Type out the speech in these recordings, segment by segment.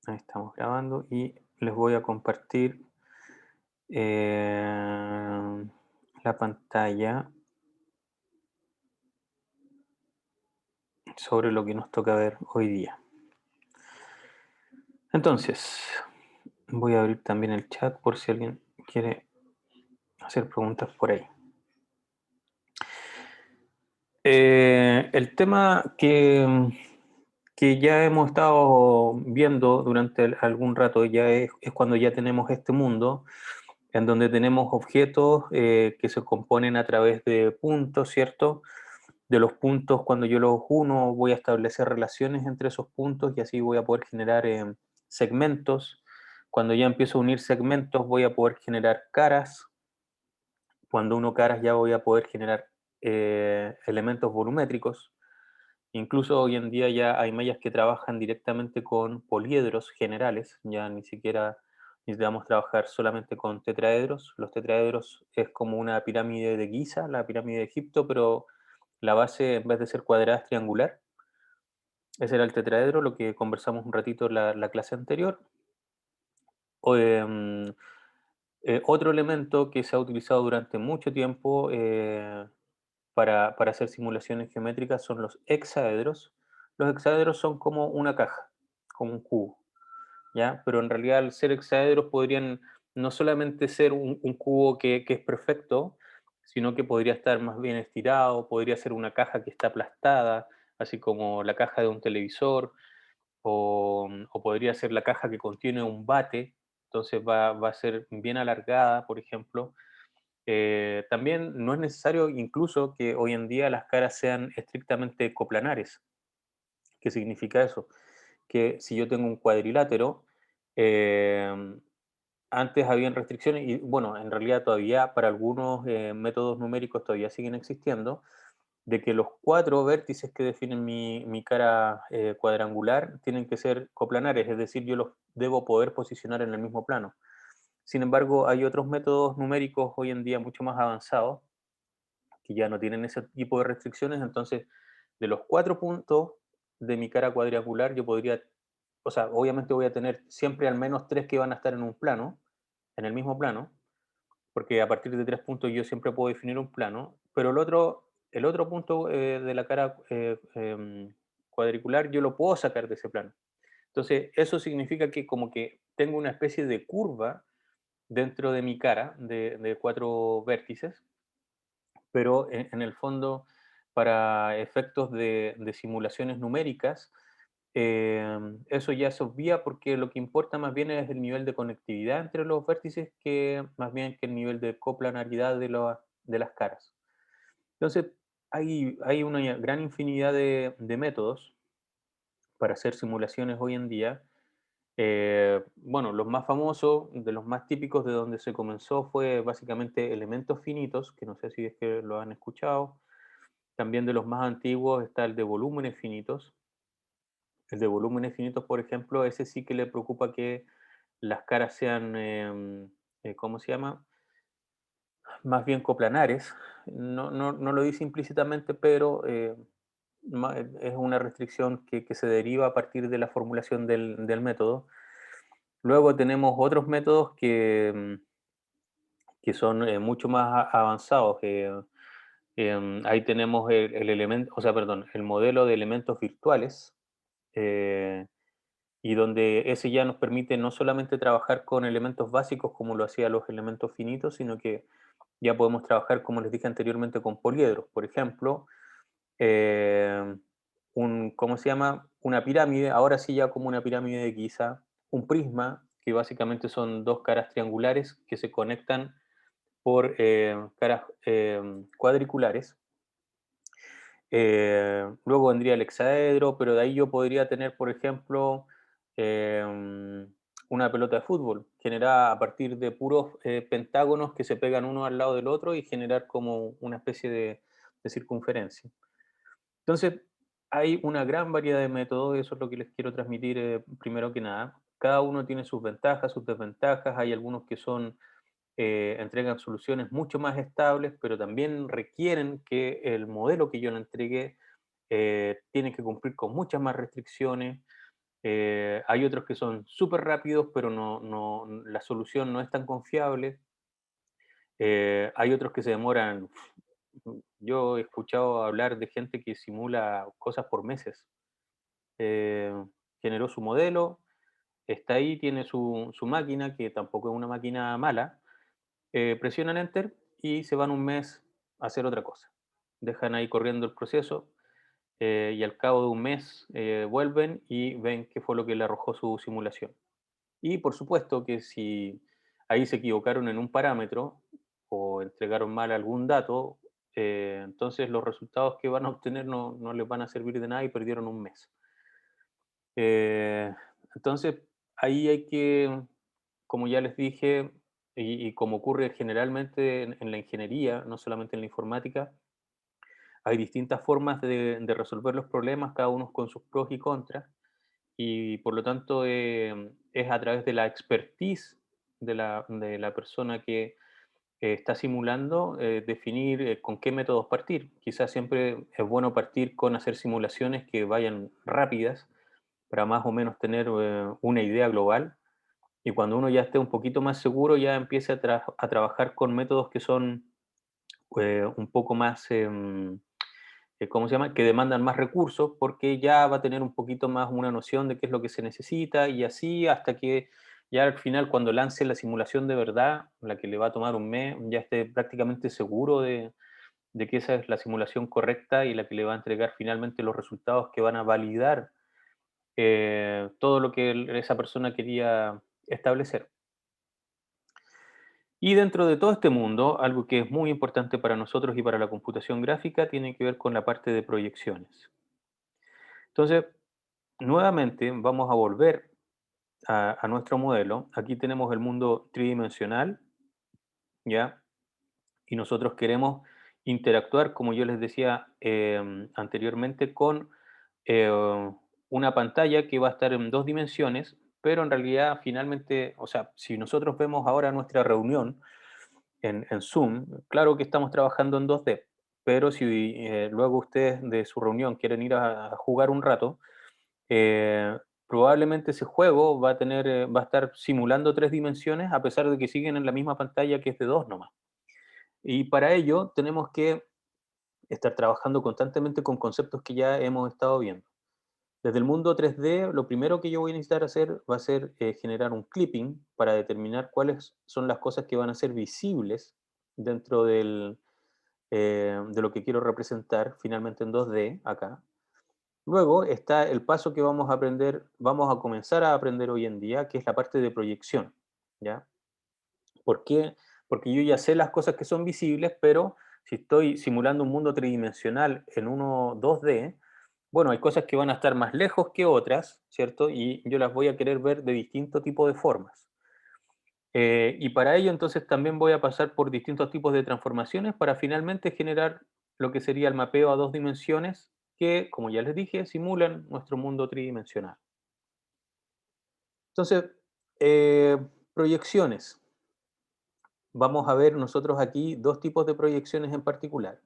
Ahí estamos grabando y les voy a compartir la pantalla sobre lo que nos toca ver hoy día. Entonces, voy a abrir también el chat por si alguien quiere hacer preguntas por ahí. El tema que ya hemos estado viendo durante algún rato ya es cuando ya tenemos este mundo en donde tenemos objetos que se componen a través de puntos, ¿cierto? De los puntos, cuando yo los uno, voy a establecer relaciones entre esos puntos y así voy a poder generar segmentos. Cuando ya empiezo a unir segmentos, voy a poder generar caras. Cuando uno caras, ya voy a poder generar elementos volumétricos. Incluso hoy en día ya hay mallas que trabajan directamente con poliedros generales, ya ni siquiera necesitamos trabajar solamente con tetraedros. Los tetraedros es como una pirámide de Giza, la pirámide de Egipto, pero la base en vez de ser cuadrada es triangular. Ese era el tetraedro, lo que conversamos un ratito en la clase anterior. O, otro elemento que se ha utilizado durante mucho tiempo para hacer simulaciones geométricas son los hexaedros. Los hexaedros son como una caja, como un cubo, ¿ya? Pero en realidad al ser hexaedros podrían no solamente ser un cubo que es perfecto, sino que podría estar más bien estirado, podría ser una caja que está aplastada, así como la caja de un televisor, o podría ser la caja que contiene un bate, entonces va a ser bien alargada, por ejemplo. También no es necesario incluso que hoy en día las caras sean estrictamente coplanares. ¿Qué significa eso? Que si yo tengo un cuadrilátero, eh, antes habían restricciones y bueno, en realidad todavía para algunos métodos numéricos todavía siguen existiendo, de que los cuatro vértices que definen mi cara cuadrangular tienen que ser coplanares, es decir, yo los debo poder posicionar en el mismo plano. Sin embargo, hay otros métodos numéricos hoy en día mucho más avanzados que ya no tienen ese tipo de restricciones, entonces de los cuatro puntos de mi cara cuadrangular yo podría, o sea, obviamente voy a tener siempre al menos tres que van a estar en un plano, en el mismo plano, porque a partir de tres puntos yo siempre puedo definir un plano, pero el otro punto de la cara cuadricular yo lo puedo sacar de ese plano. Entonces, eso significa que como que tengo una especie de curva dentro de mi cara de cuatro vértices, pero en el fondo, para efectos de simulaciones numéricas, eso ya se obvia porque lo que importa más bien es el nivel de conectividad entre los vértices que más bien que el nivel de coplanaridad de las caras. Entonces, hay una gran infinidad de métodos para hacer simulaciones hoy en día. Bueno, los más famosos, de los más típicos de donde se comenzó fue básicamente elementos finitos, que no sé si es que lo han escuchado. También de los más antiguos está el de volúmenes finitos. El de volúmenes finitos, por ejemplo, ese sí que le preocupa que las caras sean, ¿cómo se llama? Más bien coplanares. No lo dice implícitamente, pero es una restricción que se deriva a partir de la formulación del método. Luego tenemos otros métodos que son mucho más avanzados. Ahí tenemos el elemento, o sea, perdón, el modelo de elementos virtuales, eh, y donde ese ya nos permite no solamente trabajar con elementos básicos como lo hacían los elementos finitos, sino que ya podemos trabajar, como les dije anteriormente, con poliedros. Por ejemplo, eh, ¿cómo se llama? Una pirámide, ahora sí ya como una pirámide de Giza, un prisma, que básicamente son dos caras triangulares que se conectan por caras cuadriculares. Luego vendría el hexaedro, pero de ahí yo podría tener, por ejemplo, una pelota de fútbol, generada a partir de puros pentágonos que se pegan uno al lado del otro y generar como una especie de circunferencia. Entonces, hay una gran variedad de métodos, eso es lo que les quiero transmitir primero que nada. Cada uno tiene sus ventajas, sus desventajas, hay algunos que son entregan soluciones mucho más estables, pero también requieren que el modelo que yo le entregue tiene que cumplir con muchas más restricciones. Hay otros que son súper rápidos, pero la solución no es tan confiable. Hay otros que se demoran. Yo he escuchado hablar de gente que simula cosas por meses. Eh, Generó su modelo, está ahí, tiene su máquina, que tampoco es una máquina mala. Presionan Enter y se van un mes a hacer otra cosa. Dejan ahí corriendo el proceso, y al cabo de un mes vuelven y ven qué fue lo que le arrojó su simulación. Y por supuesto que si ahí se equivocaron en un parámetro o entregaron mal algún dato, entonces los resultados que van a obtener no les van a servir de nada y perdieron un mes. Eh, entonces, ahí hay que, como ya les dije, y como ocurre generalmente en la ingeniería, no solamente en la informática, hay distintas formas de resolver los problemas, cada uno con sus pros y contras, y por lo tanto es a través de la expertise de la persona que está simulando, definir con qué métodos partir. Quizás siempre es bueno partir con hacer simulaciones que vayan rápidas para más o menos tener una idea global, y cuando uno ya esté un poquito más seguro ya empiece a trabajar con métodos que son un poco más, ¿cómo se llama? Que demandan más recursos, porque ya va a tener un poquito más una noción de qué es lo que se necesita, y así hasta que ya al final, cuando lance la simulación de verdad, la que le va a tomar un mes, ya esté prácticamente seguro de que esa es la simulación correcta y la que le va a entregar finalmente los resultados que van a validar todo lo que esa persona quería establecer. Y dentro de todo este mundo, algo que es muy importante para nosotros y para la computación gráfica tiene que ver con la parte de proyecciones. Entonces, nuevamente vamos a volver a nuestro modelo. Aquí tenemos el mundo tridimensional, ¿ya? Y nosotros queremos interactuar, como yo les decía anteriormente, con una pantalla que va a estar en dos dimensiones, pero en realidad finalmente, o sea, si nosotros vemos ahora nuestra reunión en Zoom, claro que estamos trabajando en 2D, pero si luego ustedes de su reunión quieren ir a jugar un rato, eh, probablemente ese juego va a estar simulando tres dimensiones a pesar de que siguen en la misma pantalla que es de dos nomás. Y para ello tenemos que estar trabajando constantemente con conceptos que ya hemos estado viendo. Desde el mundo 3D, lo primero que yo voy a necesitar hacer va a ser generar un clipping para determinar cuáles son las cosas que van a ser visibles dentro de lo que quiero representar finalmente en 2D acá. Luego está el paso que vamos a aprender, vamos a comenzar a aprender hoy en día, que es la parte de proyección, ¿ya? ¿Por qué? Porque yo ya sé las cosas que son visibles, pero si estoy simulando un mundo tridimensional en uno 2D, bueno, hay cosas que van a estar más lejos que otras, ¿cierto? Y yo las voy a querer ver de distinto tipo de formas. Y para ello entonces también voy a pasar por distintos tipos de transformaciones para finalmente generar lo que sería el mapeo a dos dimensiones que, como ya les dije, simulan nuestro mundo tridimensional. Entonces, eh, proyecciones. Vamos a ver nosotros aquí dos tipos de proyecciones en particular.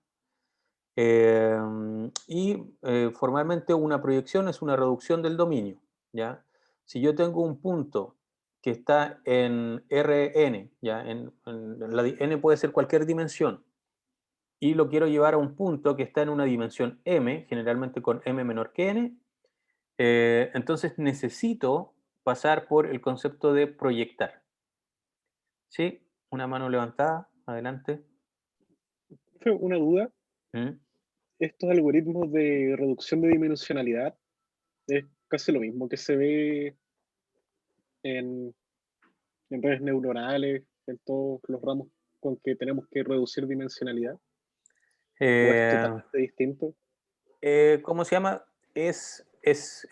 Formalmente una proyección es una reducción del dominio, ¿ya? Si yo tengo un punto que está en Rn, ¿ya? N puede ser cualquier dimensión, y lo quiero llevar a un punto que está en una dimensión m, generalmente con m menor que n, entonces necesito pasar por el concepto de proyectar. ¿Sí? Una mano levantada, adelante. Fue una duda. ¿Mm? Estos algoritmos de reducción de dimensionalidad es casi lo mismo que se ve en, en redes neuronales, en todos los ramos con que tenemos que reducir dimensionalidad, o es Eh, totalmente distinto. ¿Cómo se llama? Es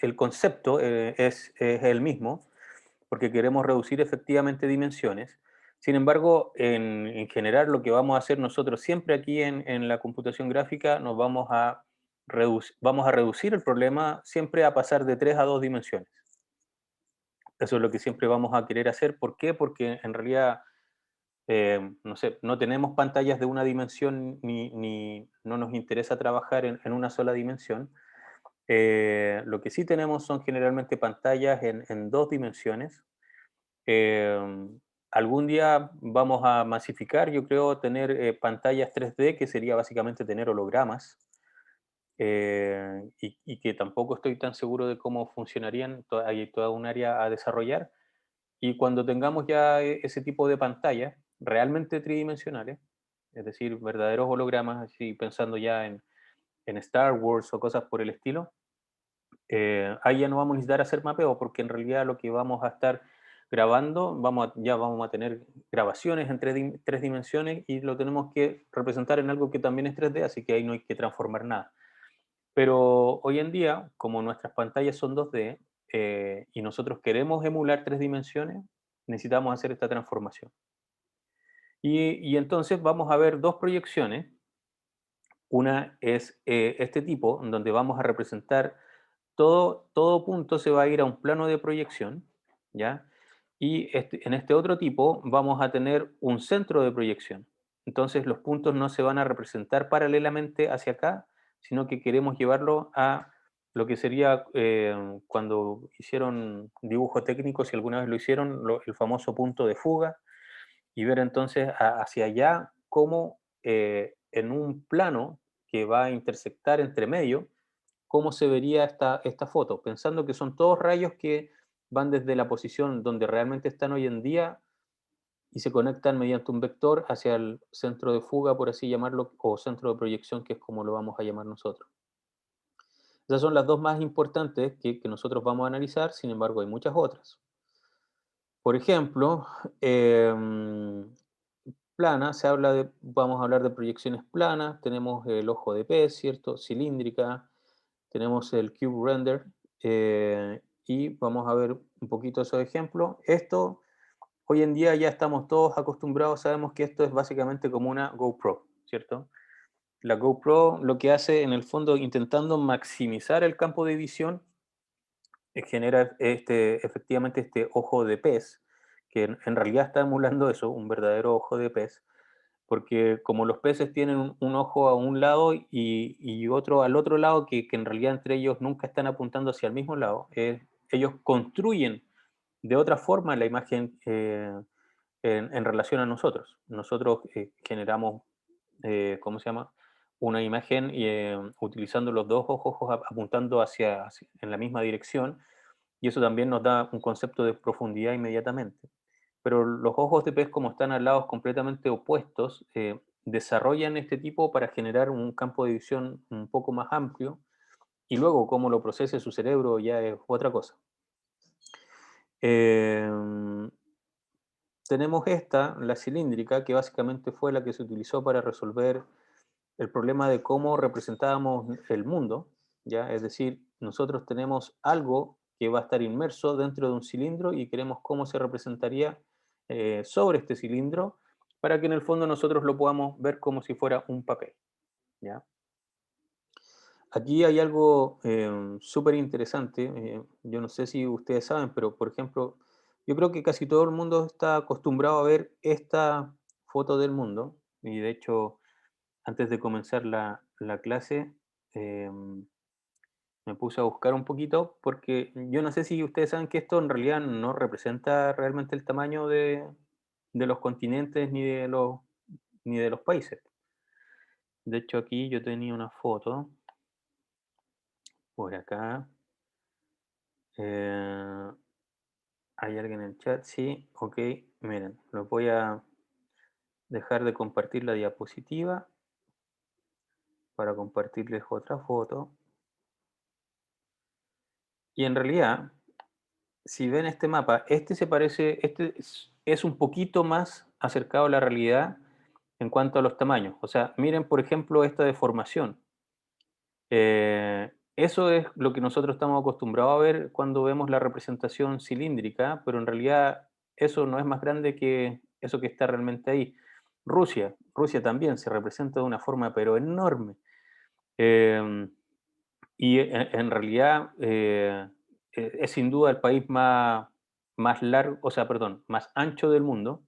el concepto, es el mismo, porque queremos reducir efectivamente dimensiones. Sin embargo, en general, lo que vamos a hacer nosotros siempre aquí en la computación gráfica, vamos a reducir el problema siempre a pasar de tres a dos dimensiones. Eso es lo que siempre vamos a querer hacer. ¿Por qué? Porque en realidad no sé, no tenemos pantallas de una dimensión ni no nos interesa trabajar en una sola dimensión. Lo que sí tenemos son generalmente pantallas en dos dimensiones. Algún día vamos a masificar, yo creo, tener pantallas 3D, que sería básicamente tener hologramas, y que tampoco estoy tan seguro de cómo funcionarían, hay toda un área a desarrollar. Y cuando tengamos ya ese tipo de pantallas realmente tridimensionales, es decir, verdaderos hologramas, así pensando ya en Star Wars o cosas por el estilo, ahí ya no vamos a necesitar hacer mapeo porque en realidad lo que vamos a estar grabando, ya vamos a tener grabaciones en tres dimensiones y lo tenemos que representar en algo que también es 3D, así que ahí no hay que transformar nada. Pero hoy en día, como nuestras pantallas son 2D y nosotros queremos emular tres dimensiones, necesitamos hacer esta transformación. Y entonces vamos a ver dos proyecciones. Una es este tipo, en donde vamos a representar todo punto se va a ir a un plano de proyección, ¿ya? Y en este otro tipo vamos a tener un centro de proyección. Entonces los puntos no se van a representar paralelamente hacia acá, sino que queremos llevarlo a lo que sería cuando hicieron dibujo técnico, si alguna vez lo hicieron, el famoso punto de fuga, y ver entonces hacia allá cómo en un plano que va a intersectar entre medio, cómo se vería esta foto, pensando que son todos rayos que van desde la posición donde realmente están hoy en día y se conectan mediante un vector hacia el centro de fuga, por así llamarlo, o centro de proyección, que es como lo vamos a llamar nosotros. Esas son las dos más importantes que nosotros vamos a analizar, sin embargo hay muchas otras. Por ejemplo, plana, vamos a hablar de proyecciones planas, tenemos el ojo de pez, ¿cierto? Cilíndrica, tenemos el Cube Render, y vamos a ver un poquito esos ejemplos. Esto, hoy en día ya estamos todos acostumbrados, sabemos que esto es básicamente como una GoPro, ¿cierto? La GoPro lo que hace en el fondo, intentando maximizar el campo de visión, es generar efectivamente este ojo de pez, que en realidad está emulando eso, un verdadero ojo de pez, porque como los peces tienen un ojo a un lado y otro al otro lado, que en realidad entre ellos nunca están apuntando hacia el mismo lado, ellos construyen de otra forma la imagen en relación a nosotros. Nosotros generamos, ¿cómo se llama? Una imagen utilizando los dos ojos apuntando en la misma dirección, y eso también nos da un concepto de profundidad inmediatamente. Pero los ojos de pez, como están a lados completamente opuestos, desarrollan este tipo para generar un campo de visión un poco más amplio, y luego cómo lo procese su cerebro ya es otra cosa. Em, Tenemos la cilíndrica, que básicamente fue la que se utilizó para resolver el problema de cómo representábamos el mundo, ¿ya? Es decir, nosotros tenemos algo que va a estar inmerso dentro de un cilindro y queremos cómo se representaría sobre este cilindro para que en el fondo nosotros lo podamos ver como si fuera un papel, ¿ya? Aquí hay algo súper interesante, yo no sé si ustedes saben, pero por ejemplo, yo creo que casi todo el mundo está acostumbrado a ver esta foto del mundo, y de hecho, antes de comenzar la clase, me puse a buscar un poquito, porque yo no sé si ustedes saben que esto en realidad no representa realmente el tamaño de los continentes ni de los países. De hecho, aquí yo tenía una foto por acá. eh, ¿Hay alguien en el chat? Sí, ok. Miren, lo voy a dejar de compartir la diapositiva para compartirles otra foto. Y en realidad, si ven este mapa, este es un poquito más acercado a la realidad en cuanto a los tamaños. O sea, miren, por ejemplo, esta deformación. Eso es lo que nosotros estamos acostumbrados a ver cuando vemos la representación cilíndrica, pero en realidad eso no es más grande que eso que está realmente ahí. Rusia también se representa de una forma pero enorme. Em, y en realidad es sin duda el país más largo, o sea, perdón, más ancho del mundo.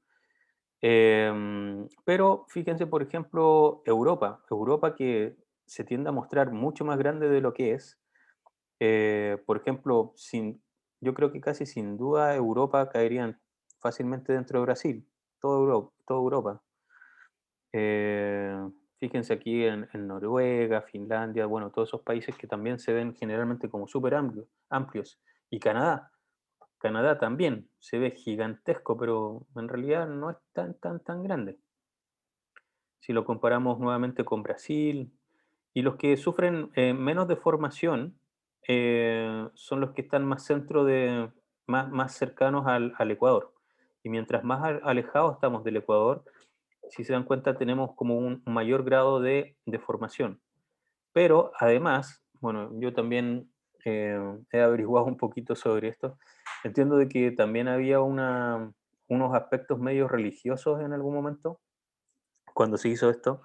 Pero fíjense, por ejemplo, Europa que se tiende a mostrar mucho más grande de lo que es. Por ejemplo, yo creo que casi sin duda Europa caerían fácilmente dentro de Brasil, toda Europa. Fíjense aquí en Noruega, Finlandia, bueno, todos esos países que también se ven generalmente como súper amplios. Y Canadá, Canadá también se ve gigantesco, pero en realidad no es tan grande. Si lo comparamos nuevamente con Brasil, y los que sufren menos deformación son los que están más más cercanos al Ecuador. Y mientras más alejados estamos del Ecuador, si se dan cuenta, tenemos como un mayor grado de deformación. Pero además, bueno, yo también he averiguado un poquito sobre esto. Entiendo de que también había unos aspectos medios religiosos en algún momento cuando se hizo esto,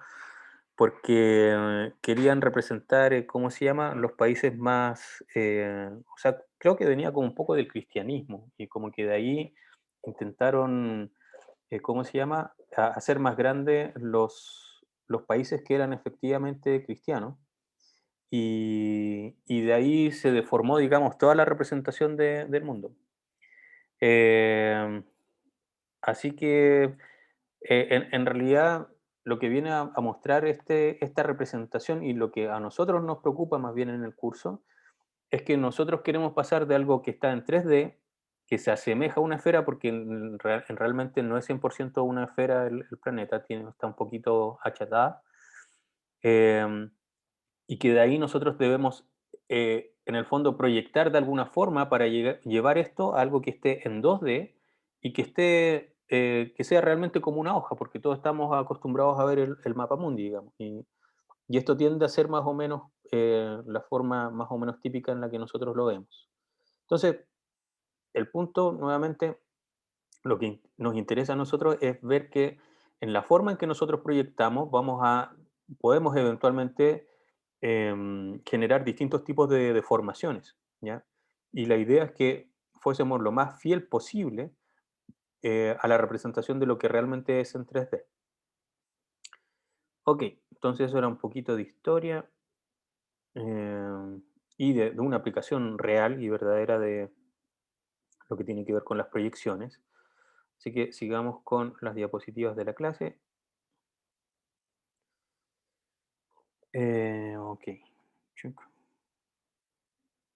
porque querían representar, ¿cómo se llama?, los países más, o sea, creo que venía como un poco del cristianismo y como que de ahí intentaron, ¿cómo se llama?, hacer más grandes los países que eran efectivamente cristianos. Y de ahí se deformó, digamos, toda la representación del mundo. Em, Así que en realidad lo que viene a mostrar esta representación y lo que a nosotros nos preocupa más bien en el curso es que nosotros queremos pasar de algo que está en 3D, que se asemeja a una esfera, porque realmente no es 100% una esfera el planeta, está un poquito achatada, em, y que de ahí nosotros debemos, en el fondo, proyectar de alguna forma para llevar esto a algo que esté en 2D y que sea realmente como una hoja, porque todos estamos acostumbrados a ver el mapa mundi, digamos. Y esto tiende a ser más o menos la forma más o menos típica en la que nosotros lo vemos. Entonces, el punto, nuevamente, lo que nos interesa a nosotros es ver que en la forma en que nosotros proyectamos podemos eventualmente generar distintos tipos de deformaciones, ¿ya? Y la idea es que fuésemos lo más fiel posible a la representación de lo que realmente es en 3D. Ok, entonces eso era un poquito de historia y de una aplicación real y verdadera de lo que tiene que ver con las proyecciones. Así que sigamos con las diapositivas de la clase. Ok. Chuc.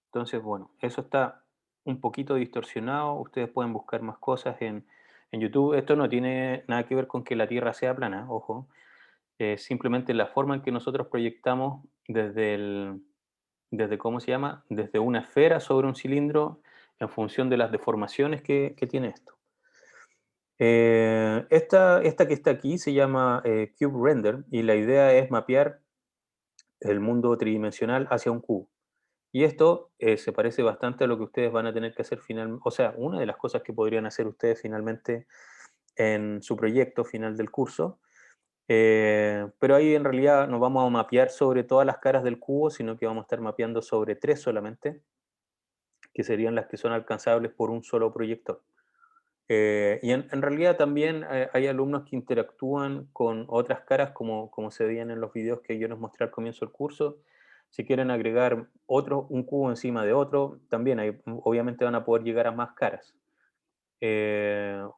Entonces, bueno, eso está un poquito distorsionado. Ustedes pueden buscar más cosas en YouTube. Esto no tiene nada que ver con que la Tierra sea plana, ojo. Simplemente la forma en que nosotros proyectamos desde, ¿cómo se llama? Desde una esfera sobre un cilindro en función de las deformaciones que tiene esto. Esta que está aquí se llama Cube Render y la idea es mapear el mundo tridimensional hacia un cubo. Y esto se parece bastante a lo que ustedes van a tener que hacer finalmente, o sea, una de las cosas que podrían hacer ustedes finalmente en su proyecto final del curso, pero ahí en realidad no vamos a mapear sobre todas las caras del cubo, sino que vamos a estar mapeando sobre tres solamente, que serían las que son alcanzables por un solo proyector. Y en realidad también hay alumnos que interactúan con otras caras, como se veían en los videos que yo les mostré al comienzo del curso. Si quieren agregar un cubo encima de otro, también obviamente van a poder llegar a más caras.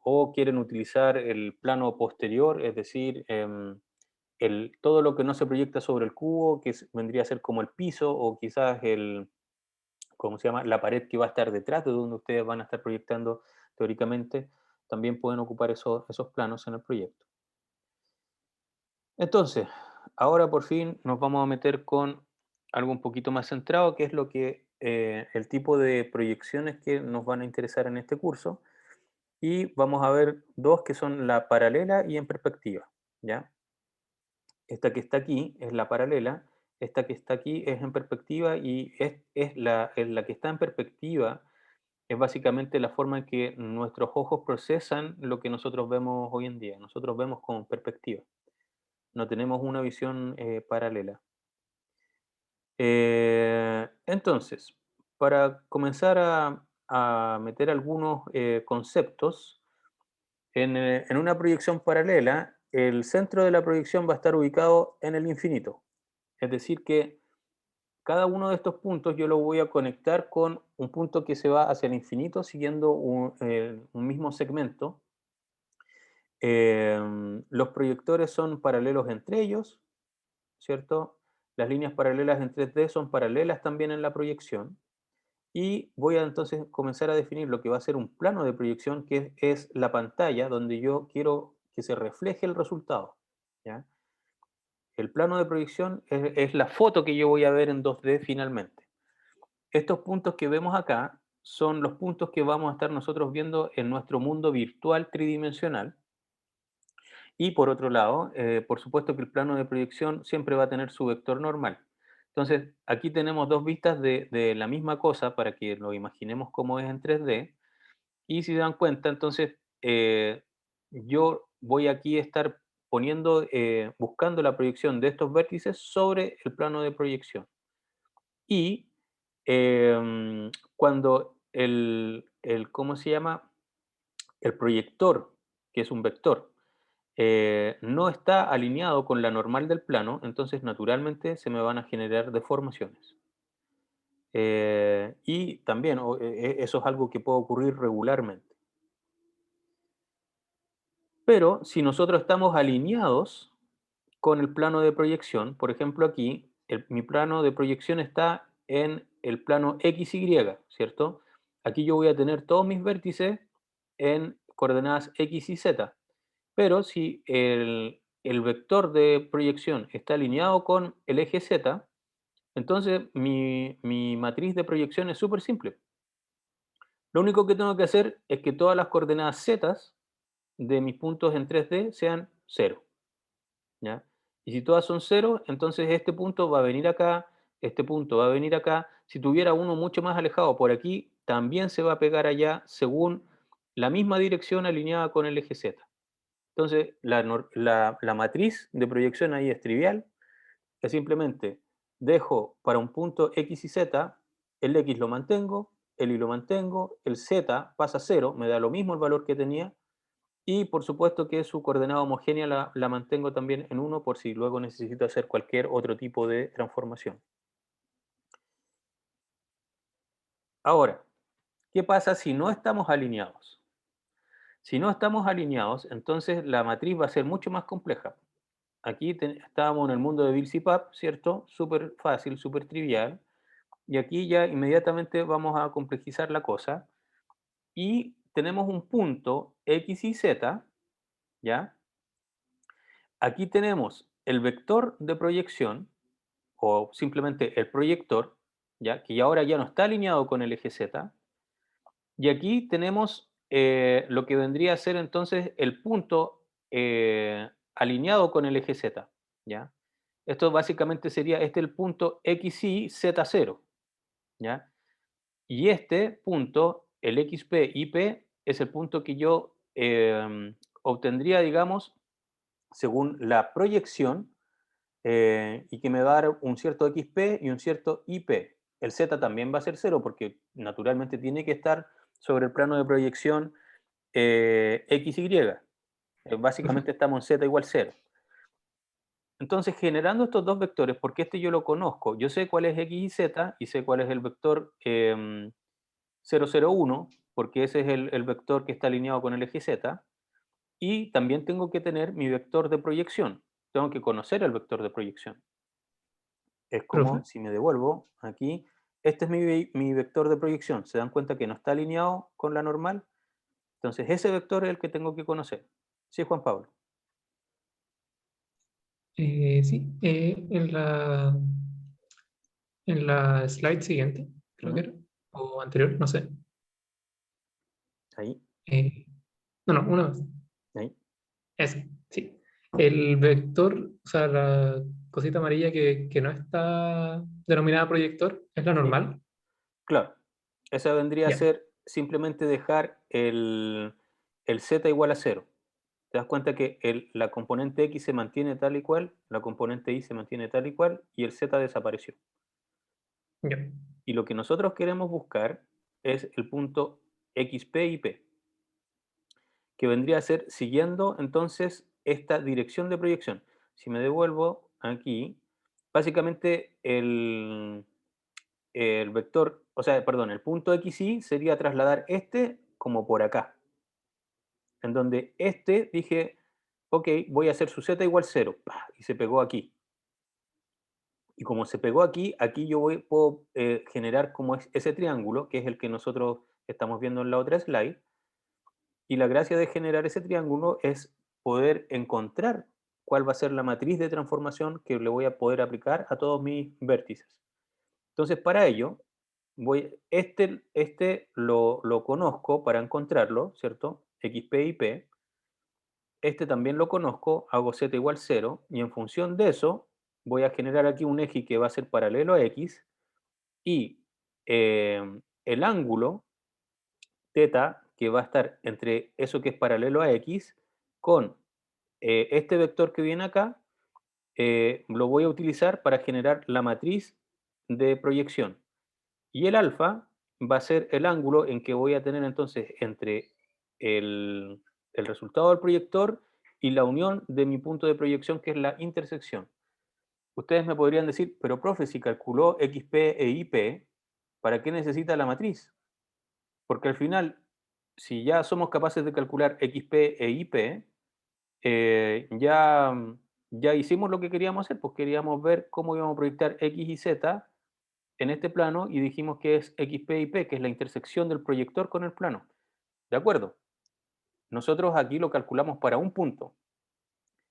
O quieren utilizar el plano posterior, es decir, todo lo que no se proyecta sobre el cubo, vendría a ser como el piso o quizás ¿cómo se llama? La pared que va a estar detrás de donde ustedes van a estar proyectando teóricamente, también pueden ocupar esos planos en el proyecto. Entonces, ahora por fin nos vamos a meter con algo un poquito más centrado, que es el tipo de proyecciones que nos van a interesar en este curso. Y vamos a ver dos que son la paralela y en perspectiva, ¿ya? Esta que está aquí es la paralela, esta que está aquí es en perspectiva y la que está en perspectiva es básicamente la forma en que nuestros ojos procesan lo que nosotros vemos hoy en día. Nosotros vemos con perspectiva, no tenemos una visión paralela. Entonces, para comenzar a meter algunos conceptos, en una proyección paralela, el centro de la proyección va a estar ubicado en el infinito. Es decir, que cada uno de estos puntos yo lo voy a conectar con un punto que se va hacia el infinito siguiendo un mismo segmento. Los proyectores son paralelos entre ellos, ¿cierto? Las líneas paralelas en 3D son paralelas también en la proyección. Y voy a entonces comenzar a definir lo que va a ser un plano de proyección, que es la pantalla donde yo quiero que se refleje el resultado, ¿ya? El plano de proyección es la foto que yo voy a ver en 2D finalmente. Estos puntos que vemos acá son los puntos que vamos a estar nosotros viendo en nuestro mundo virtual tridimensional. Y por otro lado, por supuesto que el plano de proyección siempre va a tener su vector normal. Entonces, aquí tenemos dos vistas de la misma cosa para que lo imaginemos como es en 3D. Y si se dan cuenta, entonces yo voy aquí a estar poniendo, buscando la proyección de estos vértices sobre el plano de proyección. Y cuando ¿cómo se llama? El proyector, que es un vector, no está alineado con la normal del plano, entonces naturalmente se me van a generar deformaciones. Y también eso es algo que puede ocurrir regularmente. Pero si nosotros estamos alineados con el plano de proyección, por ejemplo aquí, mi plano de proyección está en el plano XY, ¿cierto? Aquí yo voy a tener todos mis vértices en coordenadas X y Z. Pero si el vector de proyección está alineado con el eje Z, entonces mi matriz de proyección es súper simple. Lo único que tengo que hacer es que todas las coordenadas Z de mis puntos en 3D sean cero, ¿ya? Y si todas son cero, entonces este punto va a venir acá, este punto va a venir acá. Si tuviera uno mucho más alejado por aquí, también se va a pegar allá según la misma dirección alineada con el eje Z. Entonces, la matriz de proyección ahí es trivial, es simplemente dejo para un punto X y Z, el X lo mantengo, el Y lo mantengo, el Z pasa a cero, me da lo mismo el valor que tenía, y por supuesto que su coordenada homogénea la mantengo también en uno por si luego necesito hacer cualquier otro tipo de transformación. Ahora, ¿qué pasa si no estamos alineados? Si no estamos alineados, entonces la matriz va a ser mucho más compleja. Aquí estábamos en el mundo de Bills y Pap, ¿cierto? Súper fácil, súper trivial. Y aquí ya inmediatamente vamos a complejizar la cosa. Y tenemos un punto X y Z, ¿ya? Aquí tenemos el vector de proyección, o simplemente el proyector, ¿ya? Que ahora ya no está alineado con el eje Z. Y aquí tenemos lo que vendría a ser entonces el punto alineado con el eje Z, ¿ya? Esto básicamente sería el punto XY Z0, ¿ya? Y este punto, el XP IP, es el punto que yo obtendría, digamos, según la proyección, y que me va a dar un cierto XP y un cierto IP. El Z también va a ser cero porque naturalmente tiene que estar sobre el plano de proyección XY. Profe, Básicamente estamos en Z igual cero. Entonces, generando estos dos vectores, porque este yo lo conozco, yo sé cuál es X y Z y sé cuál es el vector 001, porque ese es el vector que está alineado con el eje Z, y también tengo que tener mi vector de proyección. Tengo que conocer el vector de proyección. Es como profe, si me devuelvo aquí, este es mi vector de proyección. ¿Se dan cuenta que no está alineado con la normal? Entonces, ese vector es el que tengo que conocer. Sí, Juan Pablo. sí, en la slide siguiente, creo que Ujú. era, o anterior, no sé. Ahí, eh, no, no, una más. ahí. Ese, sí. El vector, o sea, la cosita amarilla que no está denominada proyector, es la Sí, normal. claro. Esa vendría a Ya, ser simplemente dejar el z igual a cero. Te das cuenta que la componente x se mantiene tal y cual, la componente y se mantiene tal y cual, y el z desapareció. ya. Y lo que nosotros queremos buscar es el punto xp y p, que vendría a ser siguiendo entonces esta dirección de proyección. Si me devuelvo aquí, básicamente el vector, o sea, perdón, el punto XY sería trasladar este como por acá, en donde este dije, ok, voy a hacer su z igual 0, y se pegó aquí. Y como se pegó aquí, aquí yo puedo generar como ese triángulo, que es el que nosotros estamos viendo en la otra slide, y la gracia de generar ese triángulo es poder encontrar cuál va a ser la matriz de transformación que le voy a poder aplicar a todos mis vértices. Entonces, para ello, este lo conozco para encontrarlo, ¿cierto? XP y P. Este también lo conozco, hago z igual 0, y en función de eso voy a generar aquí un eje que va a ser paralelo a X, y el ángulo teta que va a estar entre eso que es paralelo a X con este vector que viene acá, lo voy a utilizar para generar la matriz de proyección. Y el alfa va a ser el ángulo en que voy a tener entonces entre el, el resultado del proyector y la unión de mi punto de proyección, que es la intersección. Ustedes me podrían decir, pero profe, si calculó XP e IP, ¿para qué necesita la matriz? Porque al final, si ya somos capaces de calcular XP e IP, ya hicimos lo que queríamos hacer, pues queríamos ver cómo íbamos a proyectar X y Z en este plano y dijimos que es XP y P, que es la intersección del proyector con el plano. ¿De acuerdo? Nosotros aquí lo calculamos para un punto,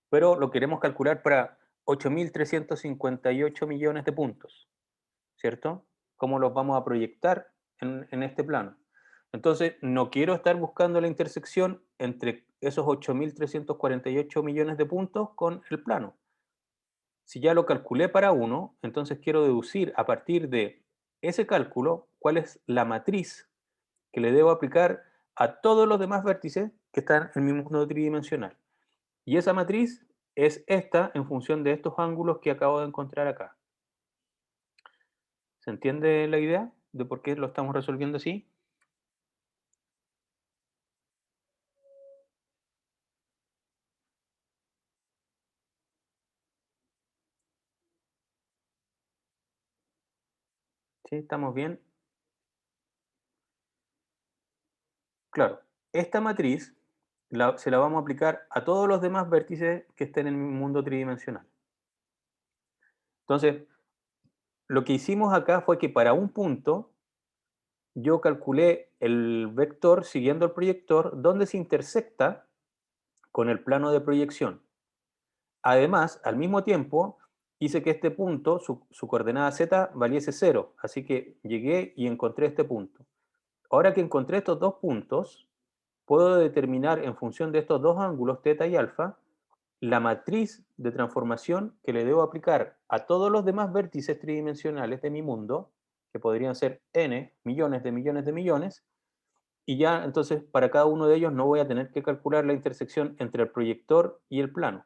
pero lo queremos calcular para 8.358 millones de puntos, ¿cierto? ¿Cómo los vamos a proyectar en este plano? Entonces, no quiero estar buscando la intersección entre esos 8.348 millones de puntos con el plano. Si ya lo calculé para uno, entonces quiero deducir a partir de ese cálculo cuál es la matriz que le debo aplicar a todos los demás vértices que están en mi mundo tridimensional. Y esa matriz es esta en función de estos ángulos que acabo de encontrar acá. ¿Se entiende la idea de por qué lo estamos resolviendo así? ¿Sí? ¿Estamos bien? Claro, esta matriz se la vamos a aplicar a todos los demás vértices que estén en mi mundo tridimensional. Entonces, lo que hicimos acá fue que para un punto yo calculé el vector siguiendo el proyector donde se intersecta con el plano de proyección. Además, al mismo tiempo, hice que este punto, su coordenada z, valiese 0. Así que llegué y encontré este punto. Ahora que encontré estos dos puntos, puedo determinar en función de estos dos ángulos, teta y alfa, la matriz de transformación que le debo aplicar a todos los demás vértices tridimensionales de mi mundo, que podrían ser n millones de millones de millones, y ya entonces para cada uno de ellos no voy a tener que calcular la intersección entre el proyector y el plano.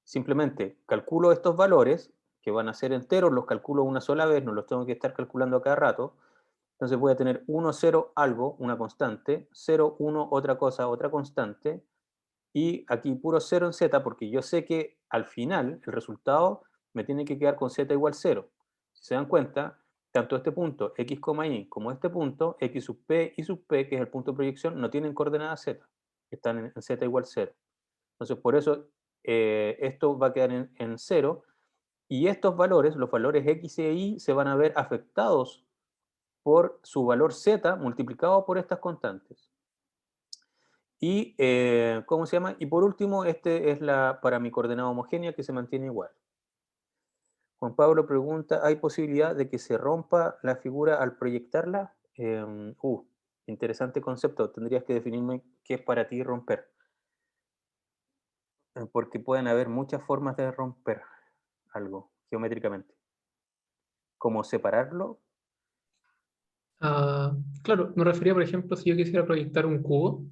Simplemente calculo estos valores, que van a ser enteros, los calculo una sola vez, no los tengo que estar calculando a cada rato. Entonces voy a tener 1, 0, algo, una constante, 0, 1, otra cosa, otra constante, y aquí puro 0 en z, porque yo sé que al final el resultado me tiene que quedar con z igual 0. Si se dan cuenta, tanto este punto x, y como este punto x sub p y sub p, que es el punto de proyección, no tienen coordenadas z, están en z igual 0. Entonces por eso esto va a quedar en 0, y estos valores, los valores x e y, se van a ver afectados por su valor z multiplicado por estas constantes. Y, ¿cómo se llama? Y por último, este es para mi coordenada homogénea, que se mantiene igual. Juan Pablo pregunta, ¿hay posibilidad de que se rompa la figura al proyectarla? Interesante concepto. Tendrías que definirme qué es para ti romper. Porque pueden haber muchas formas de romper algo geométricamente. ¿Cómo separarlo? Claro, me refería, por ejemplo, si yo quisiera proyectar un cubo,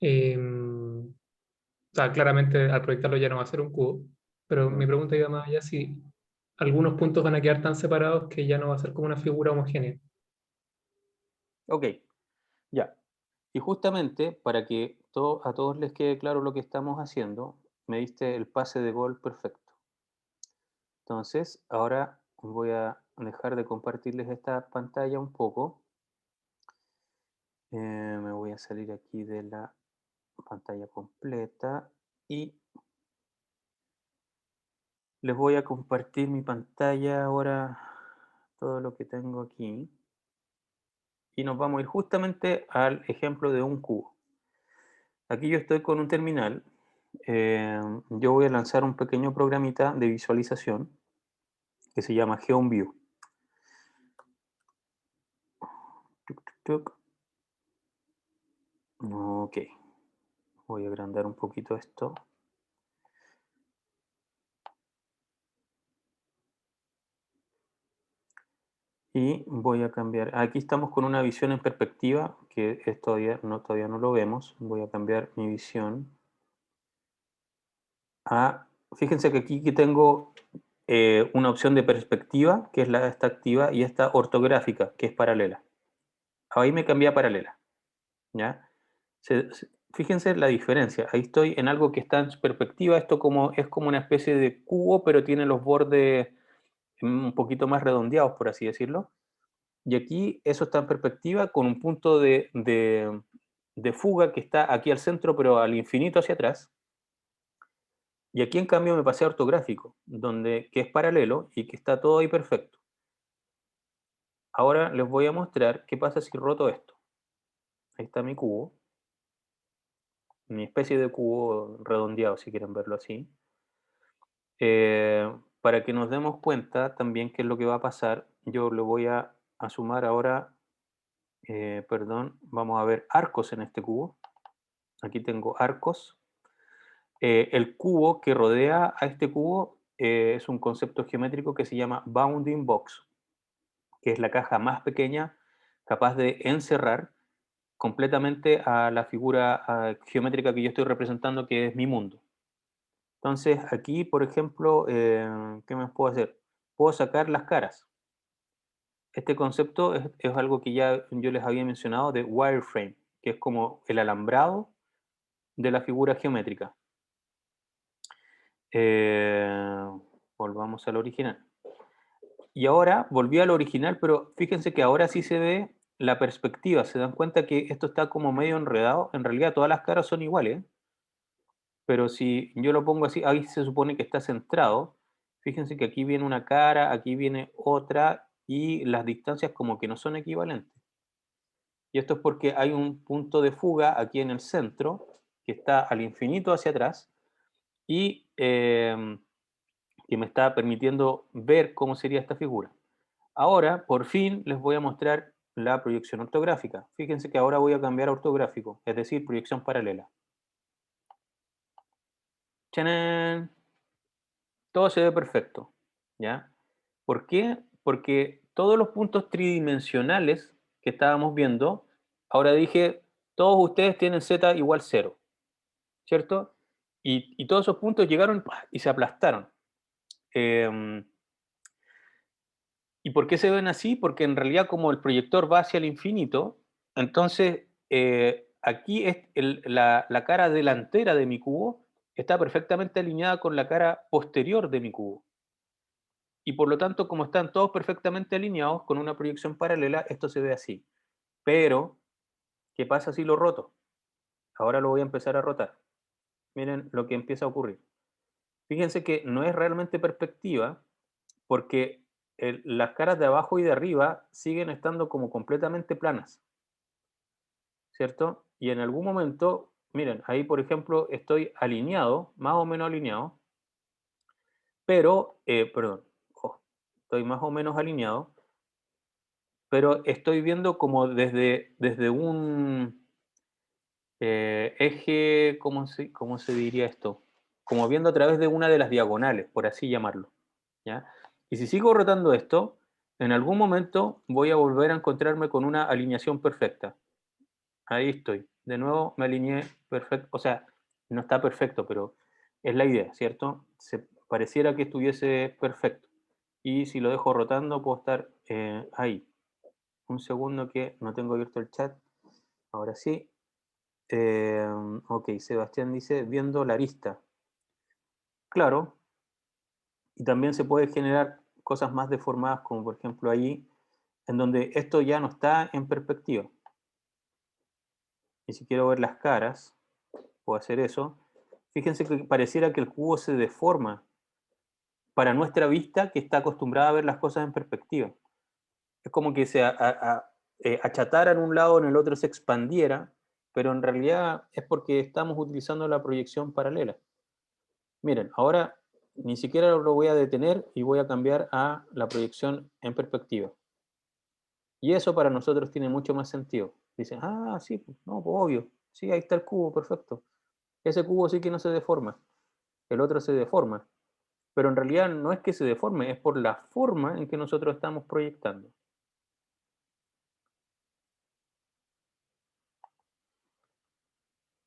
Mm, o sea, claramente al proyectarlo ya no va a ser un cubo, pero mi mm. pregunta iba más allá si algunos puntos van a quedar tan separados que ya no va a ser como una figura homogénea. Ok, ya. Y justamente para que a todos les quede claro lo que estamos haciendo, me diste el pase de gol perfecto. Entonces, ahora voy a dejar de compartirles esta pantalla un poco. Me voy a salir aquí de la pantalla completa y les voy a compartir mi pantalla ahora, todo lo que tengo aquí. Y nos vamos a ir justamente al ejemplo de un cubo. Aquí yo estoy con un terminal. Yo voy a lanzar un pequeño programita de visualización que se llama GeoView. Tuc, tuc, tuc. Ok, voy a agrandar un poquito esto. Y voy a cambiar. Aquí estamos con una visión en perspectiva, que es todavía no lo vemos. Voy a cambiar mi visión a. Fíjense que aquí que tengo una opción de perspectiva, que es la esta activa, y esta ortográfica, que es paralela. Ahí me cambié a paralela. ¿Ya? Fíjense la diferencia. Ahí estoy en algo que está en perspectiva. Esto es como una especie de cubo, pero tiene los bordes un poquito más redondeados, por así decirlo. Y aquí eso está en perspectiva con un punto de fuga que está aquí al centro, pero al infinito hacia atrás. Y aquí en cambio me pasé a ortográfico, que es paralelo y que está todo ahí perfecto. Ahora les voy a mostrar qué pasa si roto esto. Ahí está mi cubo, mi especie de cubo redondeado, si quieren verlo así. Para que nos demos cuenta también qué es lo que va a pasar, yo lo voy a sumar ahora, perdón, vamos a ver arcos en este cubo. Aquí tengo arcos. El cubo que rodea a este cubo es un concepto geométrico que se llama bounding box, que es la caja más pequeña capaz de encerrar completamente a la figura geométrica que yo estoy representando, que es mi mundo. Entonces, aquí, por ejemplo, ¿qué más puedo hacer? Puedo sacar las caras. Este concepto es algo que ya yo les había mencionado de wireframe, que es como el alambrado de la figura geométrica. Eh, Volvamos al original. Y ahora volví al original, pero fíjense que ahora sí se ve la perspectiva. Se dan cuenta que esto está como medio enredado. En realidad todas las caras son iguales, pero si yo lo pongo así, ahí se supone que está centrado. Fíjense que aquí viene una cara, aquí viene otra, y las distancias como que no son equivalentes. Y esto es porque hay un punto de fuga aquí en el centro, que está al infinito hacia atrás, y que me está permitiendo ver cómo sería esta figura. Ahora, por fin, les voy a mostrar la proyección ortográfica. Fíjense que ahora voy a cambiar a ortográfico, es decir, proyección paralela. ¡Chanán! Todo se ve perfecto, ¿ya? ¿Por qué? Porque todos los puntos tridimensionales que estábamos viendo, ahora dije, todos ustedes tienen z igual 0, ¿cierto? Y todos esos puntos llegaron y se aplastaron. Eh, ¿Y por qué se ven así? Porque en realidad como el proyector va hacia el infinito, entonces aquí es la cara delantera de mi cubo está perfectamente alineada con la cara posterior de mi cubo. Y por lo tanto, como están todos perfectamente alineados con una proyección paralela, esto se ve así. Pero, ¿qué pasa si lo roto? Ahora lo voy a empezar a rotar. Miren lo que empieza a ocurrir. Fíjense que no es realmente perspectiva, porque las caras de abajo y de arriba siguen estando como completamente planas, ¿cierto? Y en algún momento, miren, ahí por ejemplo estoy alineado, más o menos alineado, pero, perdón, estoy más o menos alineado, pero estoy viendo como desde un eje, cómo se diría esto? Como viendo a través de una de las diagonales, por así llamarlo, ¿ya? Y si sigo rotando esto, en algún momento voy a volver a encontrarme con una alineación perfecta. Ahí estoy. De nuevo me alineé perfecto. O sea, no está perfecto, pero es la idea, ¿cierto? Pareciera que estuviese perfecto. Y si lo dejo rotando, puedo estar ahí. Un segundo que no tengo abierto el chat. Ahora sí. Eh, ok, Sebastián dice, viendo la arista. Claro, Y también se puede generar cosas más deformadas, como por ejemplo ahí, en donde esto ya no está en perspectiva. Y si quiero ver las caras, puedo hacer eso. Fíjense que pareciera que el cubo se deforma para nuestra vista, que está acostumbrada a ver las cosas en perspectiva. Es como que se achatara en un lado, en el otro se expandiera, pero en realidad es porque estamos utilizando la proyección paralela. Miren, ahora ni siquiera lo voy a detener y voy a cambiar a la proyección en perspectiva. Y eso para nosotros tiene mucho más sentido. Dicen, ah, sí, pues, no, pues obvio. Sí, ahí está el cubo, perfecto. Ese cubo sí que no se deforma. El otro se deforma. Pero en realidad no es que se deforme, es por la forma en que nosotros estamos proyectando.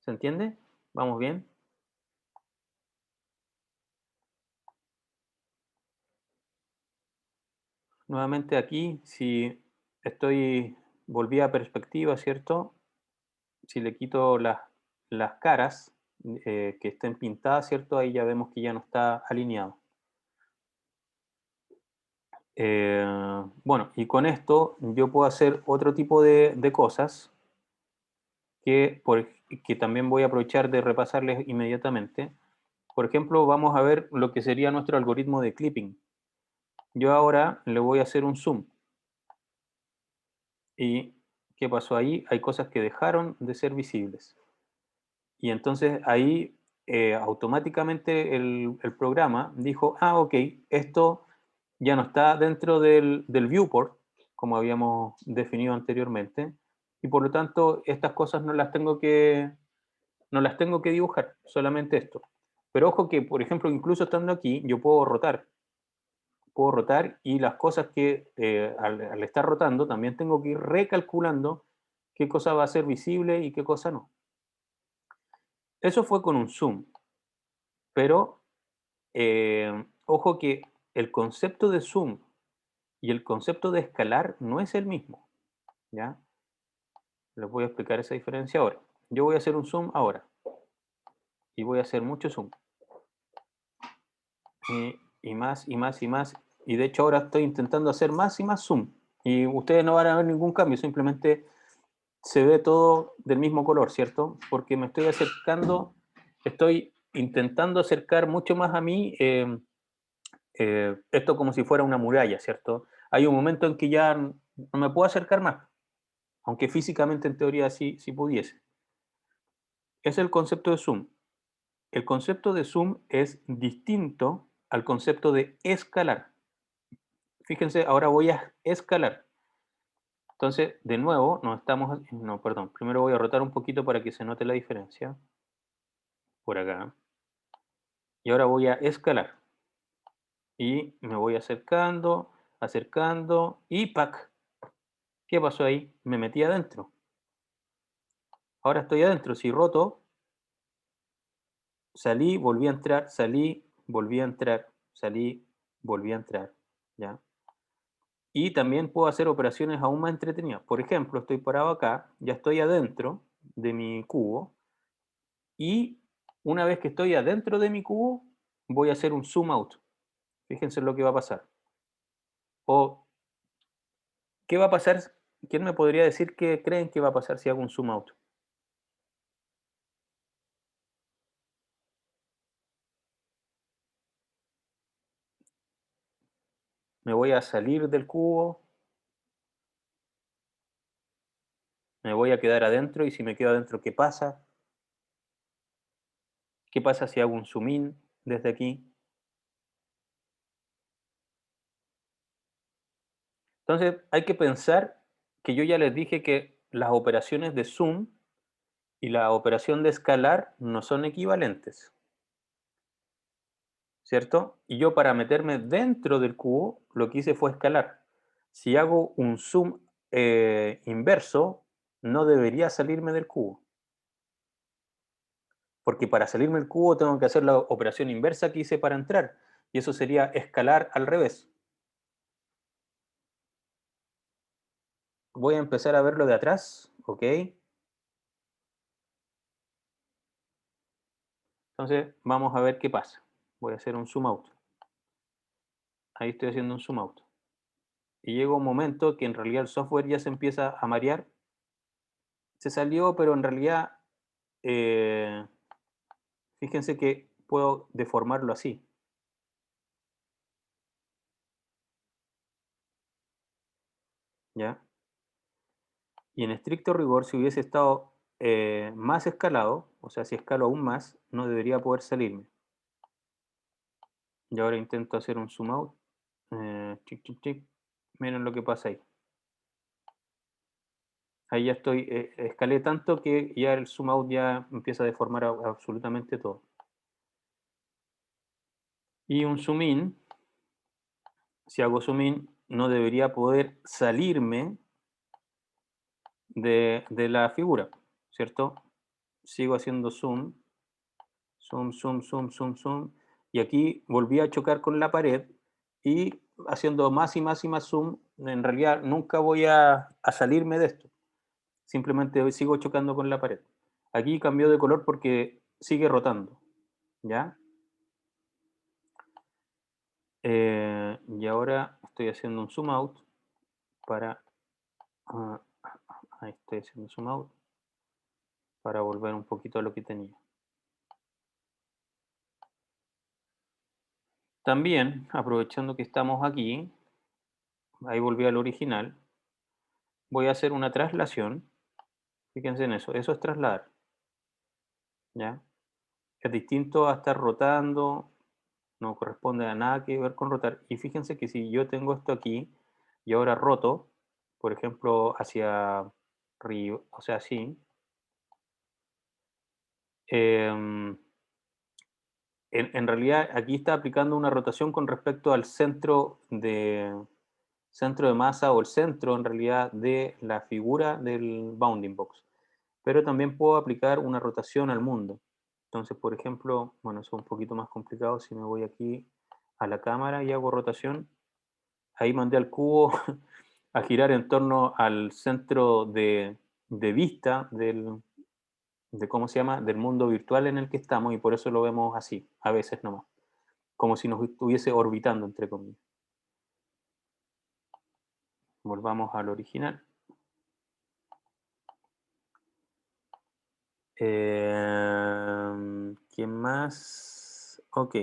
¿Se entiende? ¿Vamos bien? Nuevamente aquí, si volví a perspectiva, ¿cierto? Si le quito las caras que estén pintadas, ¿cierto? Ahí ya vemos que ya no está alineado. Bueno, y con esto yo puedo hacer otro tipo de cosas que también voy a aprovechar de repasarles inmediatamente. Por ejemplo, vamos a ver lo que sería nuestro algoritmo de clipping. Yo ahora le voy a hacer un zoom. ¿Y qué pasó ahí? Hay cosas que dejaron de ser visibles. Y entonces ahí automáticamente el programa dijo, ah, ok, esto ya no está dentro del viewport, como habíamos definido anteriormente, y por lo tanto estas cosas no las tengo que dibujar, solamente esto. Pero ojo que, por ejemplo, incluso estando aquí, yo puedo rotar y las cosas que al estar rotando también tengo que ir recalculando qué cosa va a ser visible y qué cosa no. Eso fue con un zoom, pero ojo que el concepto de zoom y el concepto de escalar no es el mismo, ¿ya? Les voy a explicar esa diferencia ahora. Yo voy a hacer un zoom ahora y voy a hacer mucho zoom. Y más y más y más. Y de hecho ahora estoy intentando hacer más y más zoom. Y ustedes no van a ver ningún cambio, simplemente se ve todo del mismo color, ¿cierto? Porque me estoy acercando, estoy intentando acercar mucho más a mí esto como si fuera una muralla, ¿cierto? Hay un momento en que ya no me puedo acercar más, aunque físicamente en teoría sí pudiese. Es el concepto de zoom. El concepto de zoom es distinto al concepto de escalar. Fíjense, ahora voy a escalar. Entonces, de nuevo, no, perdón, primero voy a rotar un poquito para que se note la diferencia. Por acá. Y ahora voy a escalar. Y me voy acercando, acercando, y ¡pac! ¿Qué pasó ahí? Me metí adentro. Ahora estoy adentro. Si roto, salí, volví a entrar, salí, volví a entrar, salí, volví a entrar. ¿Ya? Y también puedo hacer operaciones aún más entretenidas. Por ejemplo, estoy parado acá, ya estoy adentro de mi cubo, y una vez que estoy adentro de mi cubo, voy a hacer un zoom out. Fíjense lo que va a pasar. O, ¿qué va a pasar? ¿Quién me podría decir qué creen que va a pasar si hago un zoom out? Me voy a salir del cubo, me voy a quedar adentro, y si me quedo adentro, ¿qué pasa? ¿Qué pasa si hago un zoom in desde aquí? Entonces, hay que pensar que yo ya les dije que las operaciones de zoom y la operación de escalar no son equivalentes, ¿cierto? Y yo para meterme dentro del cubo, lo que hice fue escalar. Si hago un zoom inverso, no debería salirme del cubo, porque para salirme del cubo tengo que hacer la operación inversa que hice para entrar, y eso sería escalar al revés. Voy a empezar a verlo de atrás, ¿ok? Entonces vamos a ver qué pasa. Voy a hacer un zoom out. Ahí estoy haciendo un zoom out. Y llega un momento que en realidad el software ya se empieza a marear. Se salió, pero en realidad, fíjense que puedo deformarlo así. ¿Ya? Y en estricto rigor, si hubiese estado más escalado, o sea, si escalo aún más, no debería poder salirme. Y ahora intento hacer un zoom out. Chic, chic, chic. Miren lo que pasa ahí. Ahí ya estoy, escalé tanto que ya el zoom out ya empieza a deformar absolutamente todo. Y un zoom in, si hago zoom in, no debería poder salirme de la figura, ¿cierto? Sigo haciendo zoom, zoom, zoom, zoom, zoom, zoom, y aquí volví a chocar con la pared y haciendo más y más y más zoom, en realidad nunca voy a salirme de esto, simplemente sigo chocando con la pared. Aquí cambió de color porque sigue rotando, ¿ya? Y ahora estoy haciendo un zoom out para... ahí estoy haciendo zoom out para volver un poquito a lo que tenía. También, aprovechando que estamos aquí, ahí volví al original, voy a hacer una traslación. Fíjense en eso es trasladar, ¿ya? Es distinto a estar rotando, no corresponde a nada que ver con rotar. Y fíjense que si yo tengo esto aquí y ahora roto, por ejemplo, hacia arriba, o sea, así, en realidad aquí está aplicando una rotación con respecto al centro de masa o el centro en realidad de la figura del bounding box. Pero también puedo aplicar una rotación al mundo. Entonces, por ejemplo, bueno, eso es un poquito más complicado. Si me voy aquí a la cámara y hago rotación, ahí mandé al cubo a girar en torno al centro de vista de cómo se llama, del mundo virtual en el que estamos, y por eso lo vemos así, a veces nomás, como si nos estuviese orbitando, entre comillas. Volvamos al original. ¿Quién más? Ok.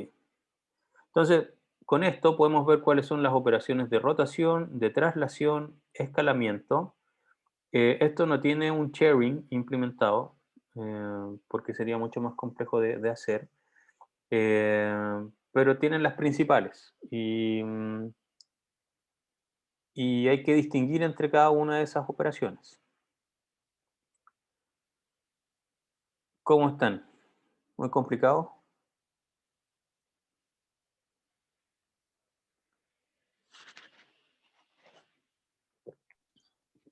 Entonces, con esto podemos ver cuáles son las operaciones de rotación, de traslación, escalamiento. Esto no tiene un sharing implementado, porque sería mucho más complejo de hacer, pero tienen las principales. Y hay que distinguir entre cada una de esas operaciones. ¿Cómo están? ¿Muy complicado?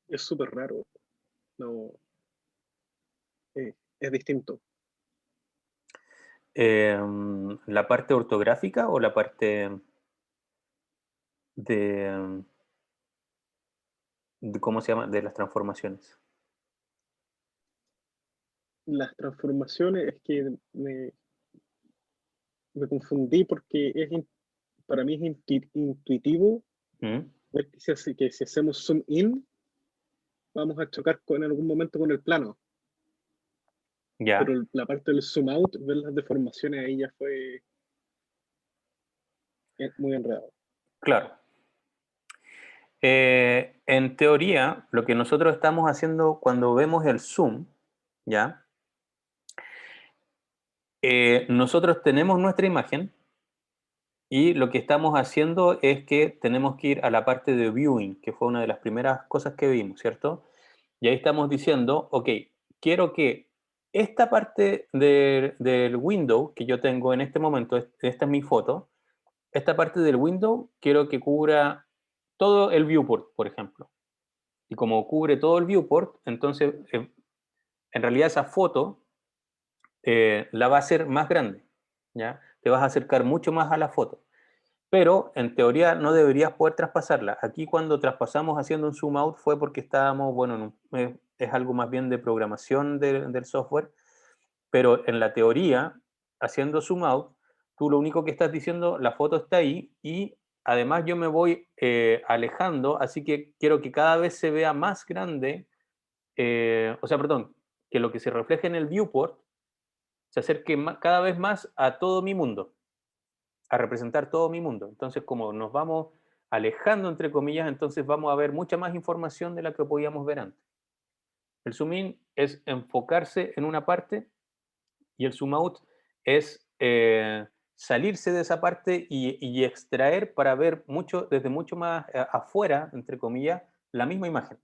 Es súper raro. No, es distinto. ¿La parte ortográfica o la parte de cómo se llama, de las transformaciones? Las transformaciones es que me confundí porque para mí es intuitivo ¿Mm? ver que si hacemos zoom in, vamos a chocar en algún momento con el plano. Ya, Pero la parte del zoom out, ver las deformaciones ahí ya fue muy enredado. claro. En teoría, lo que nosotros estamos haciendo cuando vemos el zoom, ¿ya? Nosotros tenemos nuestra imagen y lo que estamos haciendo es que tenemos que ir a la parte de viewing, que fue una de las primeras cosas que vimos, ¿cierto? Y ahí estamos diciendo, ok, quiero que esta parte del window que yo tengo en este momento, esta es mi foto, esta parte del window quiero que cubra todo el viewport, por ejemplo. Y como cubre todo el viewport, entonces en realidad esa foto la va a hacer más grande, ¿ya? Te vas a acercar mucho más a la foto. Pero en teoría no deberías poder traspasarla. Aquí cuando traspasamos haciendo un zoom out fue porque estábamos, bueno, es algo más bien de programación del software, pero en la teoría, haciendo zoom out, tú lo único que estás diciendo, la foto está ahí y además yo me voy alejando, así que quiero que cada vez se vea más grande, o sea, perdón, que lo que se refleje en el viewport se acerque cada vez más a todo mi mundo, a representar todo mi mundo. Entonces, como nos vamos alejando, entre comillas, entonces vamos a ver mucha más información de la que podíamos ver antes. El zoom in es enfocarse en una parte y el zoom out es salirse de esa parte y extraer para ver desde mucho más afuera, entre comillas, la misma imagen.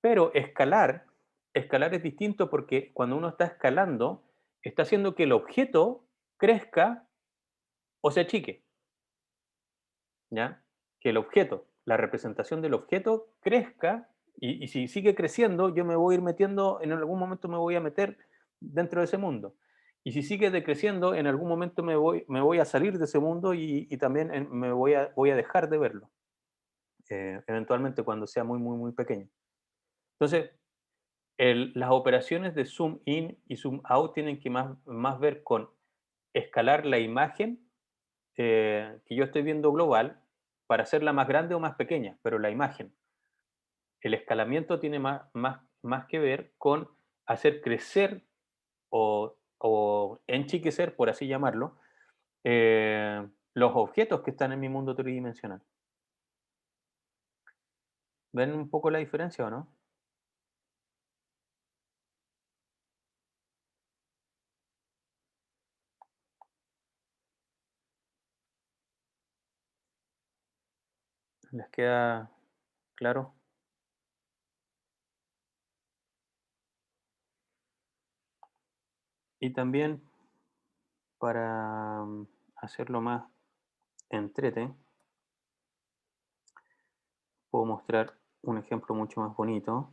Pero escalar es distinto porque cuando uno está escalando, está haciendo que el objeto crezca o se achique, ¿ya? Que el objeto, la representación del objeto crezca y si sigue creciendo, yo me voy a ir metiendo, en algún momento me voy a meter dentro de ese mundo. Y si sigue decreciendo, en algún momento me voy a salir de ese mundo y también voy a dejar de verlo, eventualmente cuando sea muy, muy, muy pequeño. Entonces, las operaciones de zoom in y zoom out tienen que más ver con escalar la imagen que yo estoy viendo global para hacerla más grande o más pequeña, pero la imagen. El escalamiento tiene más que ver con hacer crecer o enchiquecer, por así llamarlo, los objetos que están en mi mundo tridimensional. ¿Ven un poco la diferencia o no? ¿Les queda claro? Y también para hacerlo más entrete, puedo mostrar un ejemplo mucho más bonito.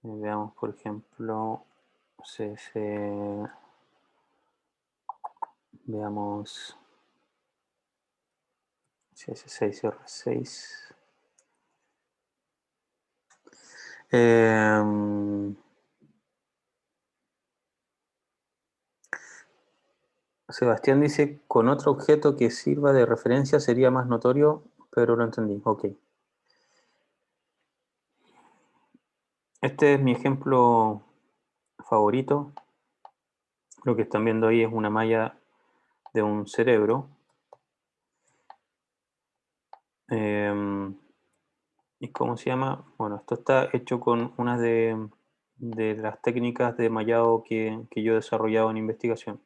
Veamos, por ejemplo, veamos CS6R6. Sebastián dice, con otro objeto que sirva de referencia sería más notorio, pero lo entendí. Ok. Este es mi ejemplo favorito. Lo que están viendo ahí es una malla de un cerebro. ¿Y cómo se llama? Bueno, esto está hecho con una de las técnicas de mallado que yo he desarrollado en investigación.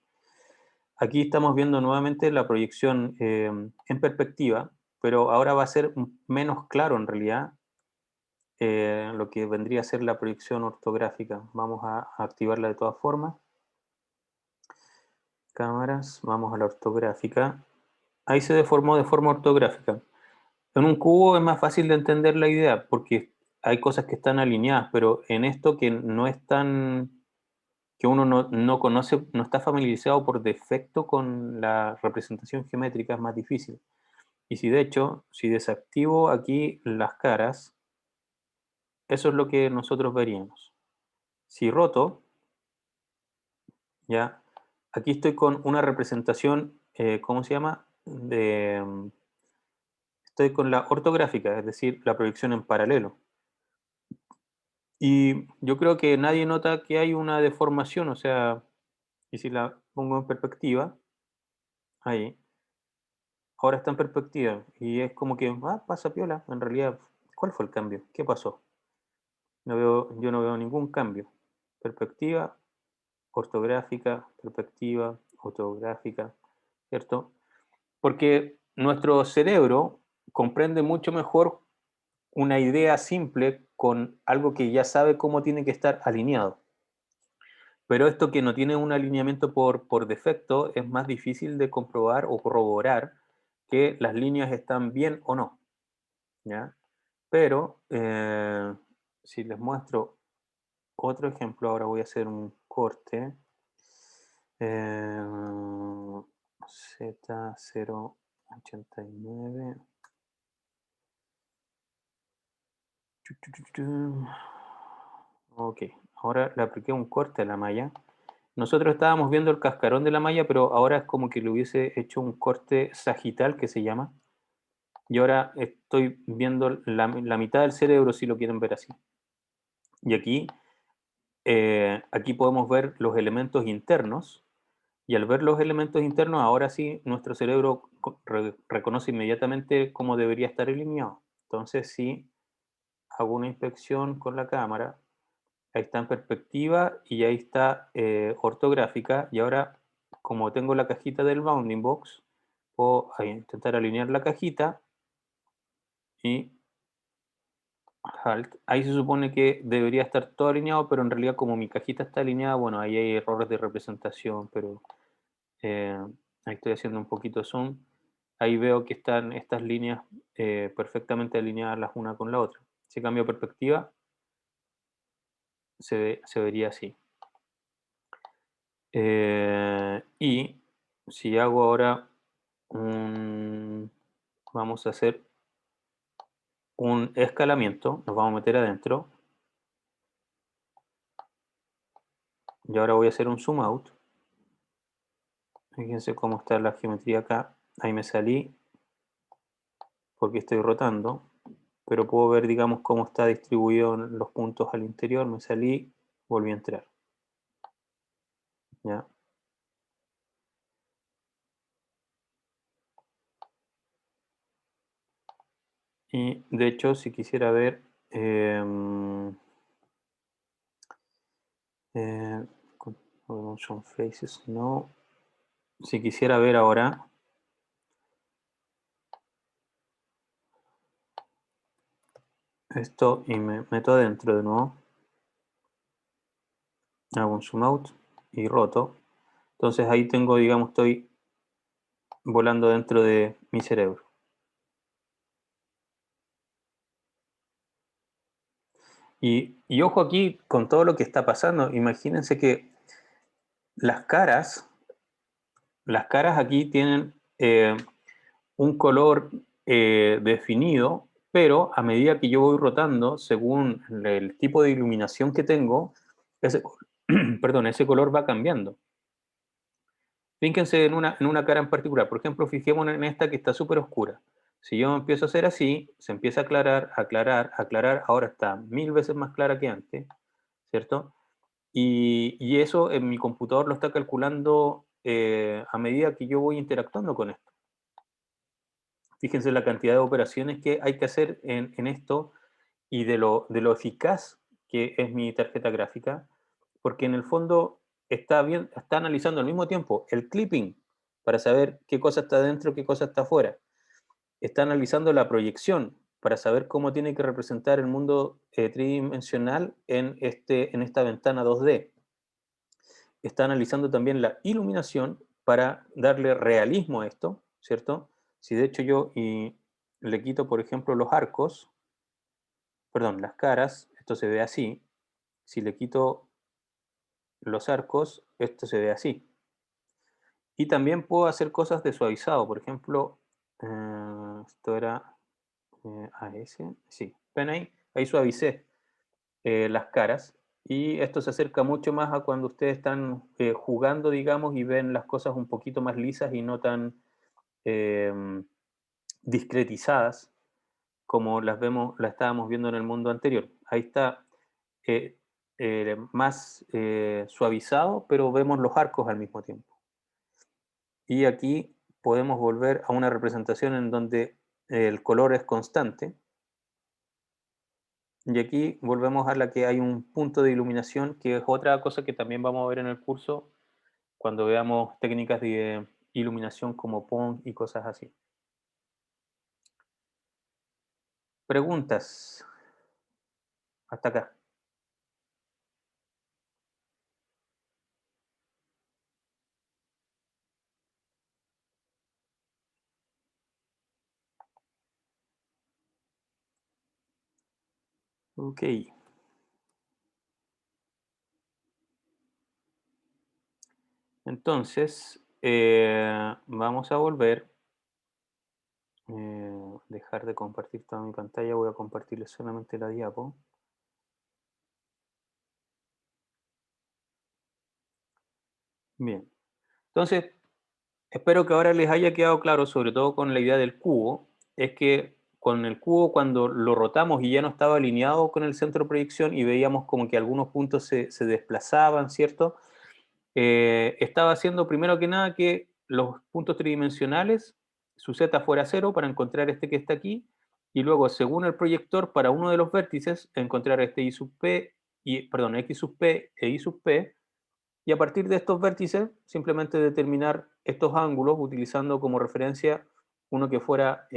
Aquí estamos viendo nuevamente la proyección en perspectiva, pero ahora va a ser menos claro en realidad lo que vendría a ser la proyección ortográfica. Vamos a activarla de todas formas. Cámaras, vamos a la ortográfica. Ahí se deformó de forma ortográfica. En un cubo es más fácil de entender la idea porque hay cosas que están alineadas, pero en esto que no es tan, que uno no conoce, no está familiarizado por defecto con la representación geométrica, es más difícil. Y si de hecho, si desactivo aquí las caras, eso es lo que nosotros veríamos. Si roto, ya, aquí estoy con una representación, ¿cómo se llama? Estoy con la ortográfica, es decir, la proyección en paralelo. Y yo creo que nadie nota que hay una deformación, o sea, y si la pongo en perspectiva, ahí, ahora está en perspectiva, y es como que, pasa piola, en realidad, ¿cuál fue el cambio? ¿Qué pasó? Yo no veo ningún cambio. Perspectiva, ortográfica, perspectiva, ortográfica, ¿cierto? Porque nuestro cerebro comprende mucho mejor una idea simple con algo que ya sabe cómo tiene que estar alineado. Pero esto que no tiene un alineamiento por defecto es más difícil de comprobar o corroborar que las líneas están bien o no. ¿Ya? Pero si les muestro otro ejemplo, ahora voy a hacer un corte. Z089. Ok, ahora le apliqué un corte a la malla Nosotros estábamos viendo el cascarón de la malla, pero ahora es como que le hubiese hecho un corte sagital, que se llama, y ahora estoy viendo la mitad del cerebro, si lo quieren ver así. Y aquí podemos ver los elementos internos, y al ver los elementos internos, ahora sí, nuestro cerebro reconoce inmediatamente cómo debería estar alineado. Entonces, si hago una inspección con la cámara, ahí está en perspectiva y ahí está ortográfica, y ahora, como tengo la cajita del bounding box, puedo ahí intentar alinear la cajita y halt. Ahí se supone que debería estar todo alineado, pero en realidad como mi cajita está alineada, bueno, ahí hay errores de representación, pero eh, ahí estoy haciendo un poquito de zoom. Ahí veo que están estas líneas perfectamente alineadas las una con la otra. Si cambio perspectiva, se vería así. Y si hago ahora vamos a hacer un escalamiento, nos vamos a meter adentro, y ahora voy a hacer un zoom out. Fíjense cómo está la geometría acá. Ahí me salí porque estoy rotando, pero puedo ver, digamos, cómo está distribuido los puntos al interior. Me salí, volví a entrar. ¿Ya? Y de hecho, si quisiera ver eh, motion faces, no. Si quisiera ver ahora esto y me meto adentro de nuevo, hago un zoom out y roto. Entonces ahí tengo, digamos, estoy volando dentro de mi cerebro. Y ojo aquí con todo lo que está pasando. Imagínense que las caras, las caras aquí tienen un color definido, pero a medida que yo voy rotando, según el tipo de iluminación que tengo, perdón, ese color va cambiando. Fíjense en una cara en particular. Por ejemplo, fijémonos en esta que está súper oscura. Si yo empiezo a hacer así, se empieza a aclarar, aclarar, aclarar. Ahora está 1000 veces más clara que antes, ¿cierto? Y eso en mi computador lo está calculando a medida que yo voy interactuando con esto. Fíjense la cantidad de operaciones que hay que hacer en esto y de lo eficaz que es mi tarjeta gráfica, porque en el fondo está analizando al mismo tiempo el clipping para saber qué cosa está dentro, qué cosa está afuera. Está analizando la proyección para saber cómo tiene que representar el mundo tridimensional en esta ventana 2D. Está analizando también la iluminación para darle realismo a esto, ¿cierto? Si de hecho le quito, por ejemplo, los arcos, perdón, las caras, esto se ve así. Si le quito los arcos, esto se ve así. Y también puedo hacer cosas de suavizado, por ejemplo, esto era AS, sí, ven ahí suavicé las caras, y esto se acerca mucho más a cuando ustedes están jugando, digamos, y ven las cosas un poquito más lisas y no tan discretizadas como las estábamos viendo en el mundo anterior. Ahí está eh, más suavizado, pero vemos los arcos al mismo tiempo. Y aquí podemos volver a una representación en donde el color es constante. Y aquí volvemos a la que hay un punto de iluminación, que es otra cosa que también vamos a ver en el curso cuando veamos técnicas de iluminación como PON y cosas así. Preguntas hasta acá. Ok. Entonces, vamos a volver. Dejar de compartir toda mi pantalla. Voy a compartirles solamente la diapo. Bien. Entonces, espero que ahora les haya quedado claro, sobre todo con la idea del cubo, es que con el cubo cuando lo rotamos y ya no estaba alineado con el centro de proyección y veíamos como que algunos puntos se desplazaban, ¿cierto? Estaba haciendo primero que nada que los puntos tridimensionales, su z fuera 0 para encontrar este que está aquí, y luego según el proyector para uno de los vértices encontrar este y sub p, perdón, x sub p e y sub p, y a partir de estos vértices simplemente determinar estos ángulos utilizando como referencia uno que fuera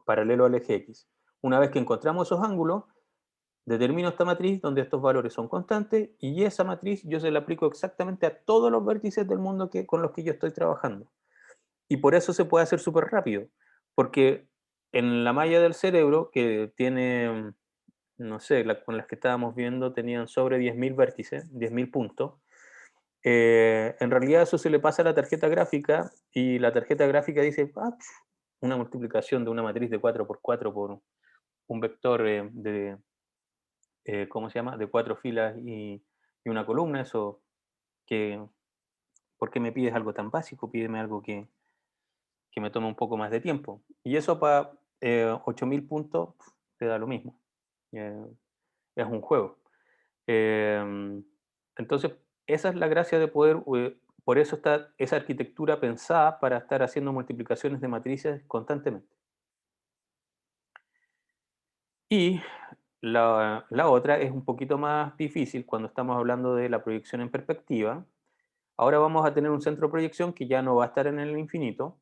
paralelo al eje X. Una vez que encontramos esos ángulos, determino esta matriz donde estos valores son constantes y esa matriz yo se la aplico exactamente a todos los vértices del mundo con los que yo estoy trabajando. Y por eso se puede hacer súper rápido, porque en la malla del cerebro, que tiene, no sé, con las que estábamos viendo tenían sobre 10.000 vértices, 10.000 puntos, en realidad eso se le pasa a la tarjeta gráfica y la tarjeta gráfica dice, una multiplicación de una matriz de 4x4 por un vector ¿cómo se llama? De 4 filas y una columna, eso que, ¿por qué me pides algo tan básico? Pídeme algo que me tome un poco más de tiempo. Y eso para 8.000 puntos te da lo mismo. Eh, es un juego. Entonces, esa es la gracia de poder, por eso está esa arquitectura pensada para estar haciendo multiplicaciones de matrices constantemente. Y la otra es un poquito más difícil cuando estamos hablando de la proyección en perspectiva. Ahora vamos a tener un centro de proyección que ya no va a estar en el infinito,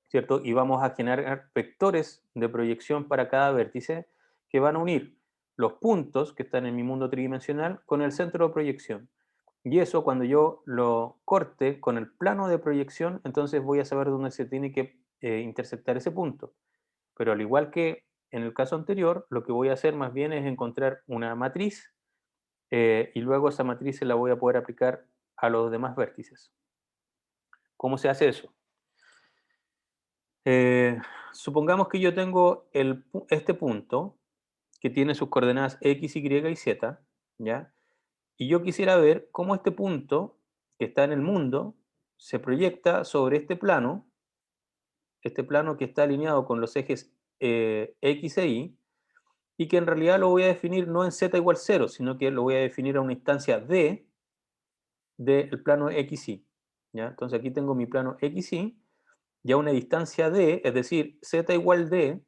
¿cierto? Y vamos a generar vectores de proyección para cada vértice que van a unir los puntos que están en mi mundo tridimensional con el centro de proyección. Y eso cuando yo lo corte con el plano de proyección, entonces voy a saber dónde se tiene que intersectar ese punto. Pero al igual que en el caso anterior, lo que voy a hacer más bien es encontrar una matriz y luego esa matriz se la voy a poder aplicar a los demás vértices. ¿Cómo se hace eso? Supongamos que yo tengo este punto que tiene sus coordenadas x, y y z, ¿ya? Y yo quisiera ver cómo este punto que está en el mundo se proyecta sobre este plano que está alineado con los ejes x e y que en realidad lo voy a definir no en z igual 0, sino que lo voy a definir a una instancia d del plano xy. ¿Ya? Entonces aquí tengo mi plano xy, y a una distancia d, es decir, z igual d,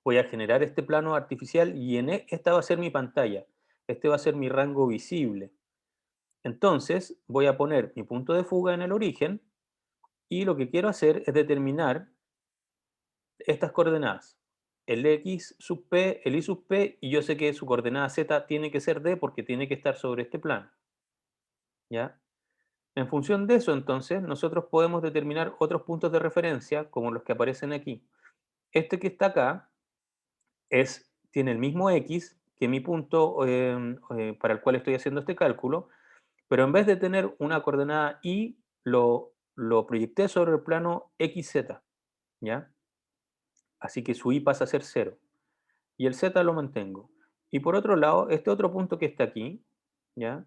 voy a generar este plano artificial y esta va a ser mi pantalla. Este va a ser mi rango visible. Entonces voy a poner mi punto de fuga en el origen y lo que quiero hacer es determinar estas coordenadas. El x sub p, el y sub p, y yo sé que su coordenada z tiene que ser d porque tiene que estar sobre este plano. ¿Ya? En función de eso, entonces, nosotros podemos determinar otros puntos de referencia, como los que aparecen aquí. Este que está acá tiene el mismo x que mi punto para el cual estoy haciendo este cálculo, pero en vez de tener una coordenada y, lo proyecté sobre el plano xz, ¿ya? Así que su y pasa a ser 0. Y el z lo mantengo. Y por otro lado, este otro punto que está aquí, ¿ya?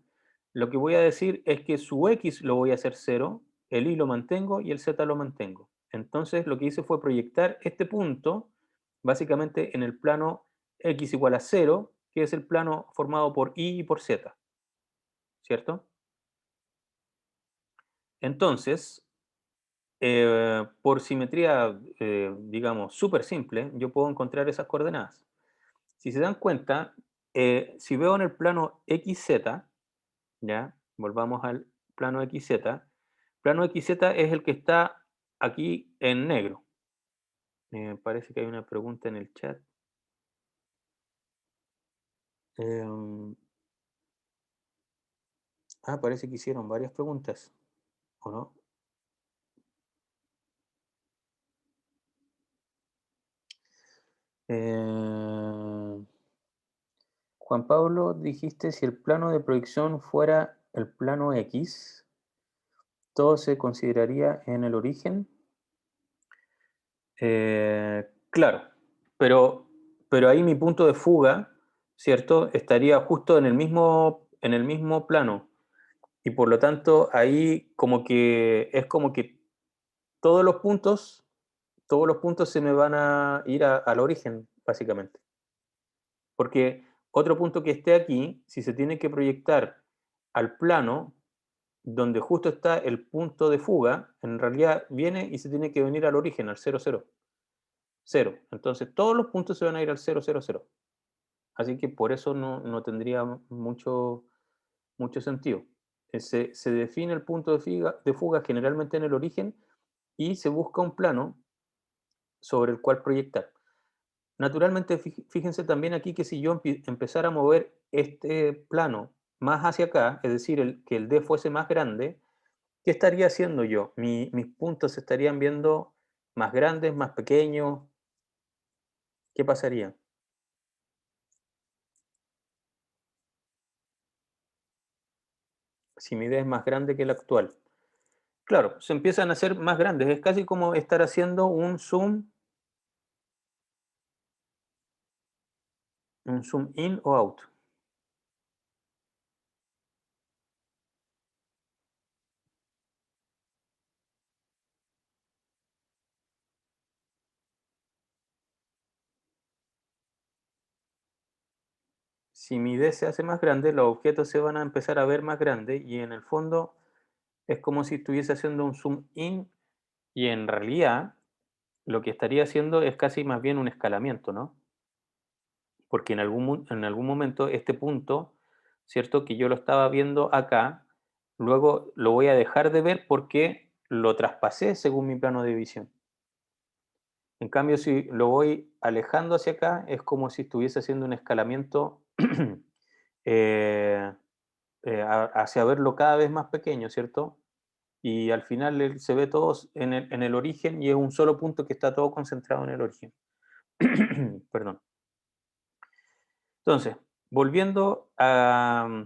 Lo que voy a decir es que su x lo voy a hacer 0, el y lo mantengo y el z lo mantengo. Entonces lo que hice fue proyectar este punto básicamente en el plano x igual a 0, que es el plano formado por y por z, ¿cierto? Entonces, por simetría, digamos, súper simple, yo puedo encontrar esas coordenadas. Si se dan cuenta, si veo en el plano XZ, ¿ya? Volvamos al plano XZ. Plano XZ es el que está aquí en negro. Parece que hay una pregunta en el chat. Em, parece que hicieron varias preguntas, ¿o no? Juan Pablo, dijiste si el plano de proyección fuera el plano X, ¿todo se consideraría en el origen? Claro, pero ahí mi punto de fuga, ¿cierto? Estaría justo en el mismo plano. Y por lo tanto, ahí es como que todos los puntos se me van a ir al origen, básicamente. Porque otro punto que esté aquí, si se tiene que proyectar al plano donde justo está el punto de fuga, en realidad viene y se tiene que venir al origen, al 0, 0. 0. Entonces todos los puntos se van a ir al 0, 0, 0. Así que por eso no tendría mucho sentido. Se define el punto de fuga generalmente en el origen y se busca un plano sobre el cual proyectar. Naturalmente, fíjense también aquí que si yo empezara a mover este plano más hacia acá, es decir, que el D fuese más grande, ¿qué estaría haciendo yo? Mis puntos se estarían viendo más grandes, más pequeños. ¿Qué pasaría? Si mi D es más grande que el actual. Claro, se empiezan a hacer más grandes. Es casi como estar haciendo un zoom in o out. Si mi D se hace más grande, los objetos se van a empezar a ver más grandes y en el fondo es como si estuviese haciendo un zoom in y en realidad lo que estaría haciendo es casi más bien un escalamiento, ¿no? Porque en algún momento este punto, ¿cierto? Que yo lo estaba viendo acá, luego lo voy a dejar de ver porque lo traspasé según mi plano de visión. En cambio, si lo voy alejando hacia acá, es como si estuviese haciendo un escalamiento eh, hacia verlo cada vez más pequeño, ¿cierto? Y al final se ve todo en el origen y es un solo punto que está todo concentrado en el origen. Perdón. Entonces, volviendo a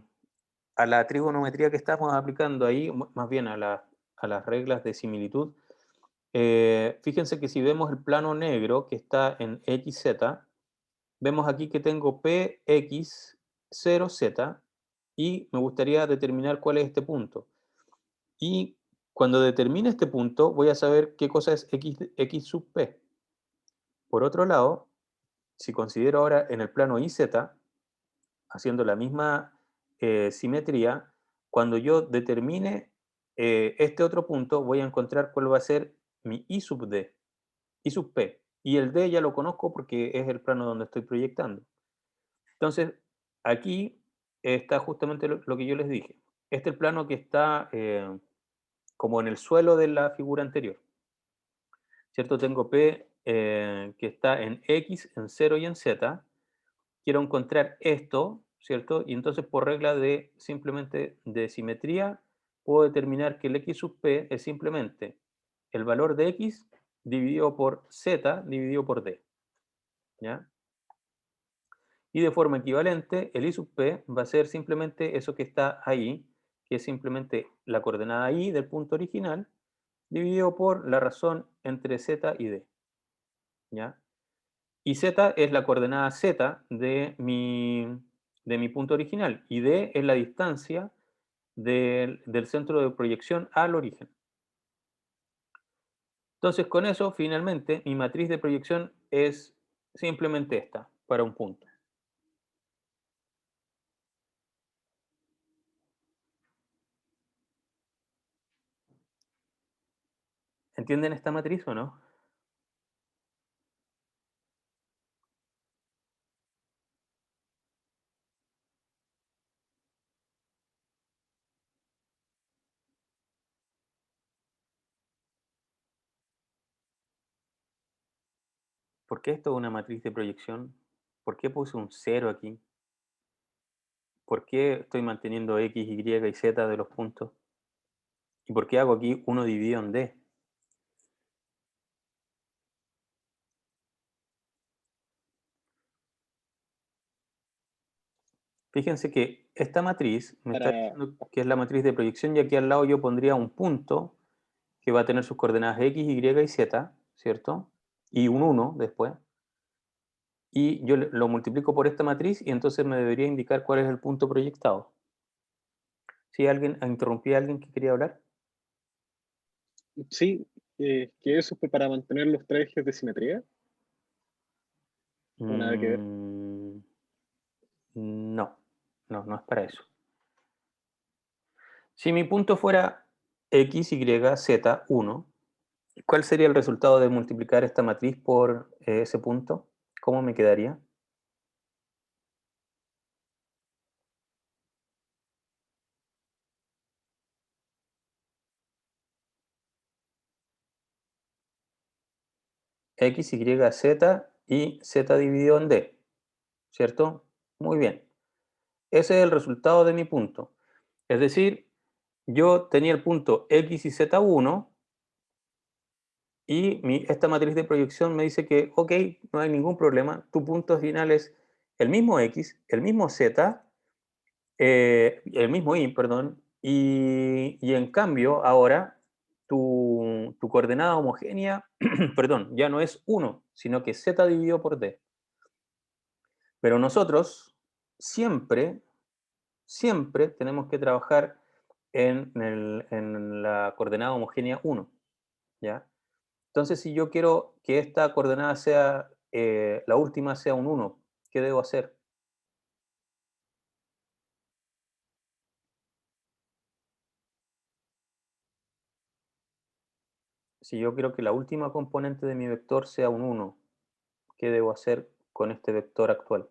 la trigonometría que estamos aplicando ahí, más bien a las reglas de similitud, fíjense que si vemos el plano negro que está en XZ, vemos aquí que tengo PX0Z y me gustaría determinar cuál es este punto. Y cuando determine este punto, voy a saber qué cosa es X sub P. Por otro lado, si considero ahora en el plano YZ, haciendo la misma simetría, cuando yo determine este otro punto, voy a encontrar cuál va a ser mi Y sub D, Y sub P. Y el D ya lo conozco porque es el plano donde estoy proyectando. Entonces, aquí está justamente lo que yo les dije. Este es el plano que está como en el suelo de la figura anterior. ¿Cierto? Tengo P que está en X, en 0 y en Z. Quiero encontrar esto, ¿cierto? Y entonces por regla de simplemente de simetría, puedo determinar que el X sub P es simplemente el valor de X dividido por Z dividido por D. ¿Ya? Y de forma equivalente, el Y sub P va a ser simplemente eso que está ahí, que es simplemente la coordenada Y del punto original, dividido por la razón entre Z y D. ¿Ya? Y Z es la coordenada Z de mi punto original, y D es la distancia del centro de proyección al origen. Entonces, con eso, finalmente, mi matriz de proyección es simplemente esta, para un punto. ¿Entienden esta matriz o no? ¿Por qué esto es una matriz de proyección? ¿Por qué puse un 0 aquí? ¿Por qué estoy manteniendo X, Y y Z de los puntos? ¿Y por qué hago aquí 1 dividido en D? Fíjense que esta matriz me está diciendo que es la matriz de proyección y aquí al lado yo pondría un punto que va a tener sus coordenadas X, Y y Z, ¿cierto? Y un 1 después. Y yo lo multiplico por esta matriz y entonces me debería indicar cuál es el punto proyectado. ¿Sí interrumpí a alguien que quería hablar? Sí, que eso fue para mantener los tres ejes de simetría, o nada que ver. Mm, no, no es para eso. Si mi punto fuera x, y, z, 1, ¿cuál sería el resultado de multiplicar esta matriz por ese punto? ¿Cómo me quedaría? X, Y, Z y Z dividido en D, ¿cierto? Muy bien. Ese es el resultado de mi punto. Es decir, yo tenía el punto X y Z1 y esta matriz de proyección me dice que, ok, no hay ningún problema, tu punto final es el mismo X, el mismo Z, el mismo Y, perdón, y en cambio ahora tu coordenada homogénea, perdón, ya no es 1, sino que Z dividido por D. Pero nosotros siempre, siempre tenemos que trabajar en la coordenada homogénea 1, ¿ya? Entonces, si yo quiero que esta coordenada sea, la última sea un 1, ¿qué debo hacer? Si yo quiero que la última componente de mi vector sea un 1, ¿qué debo hacer con este vector actual?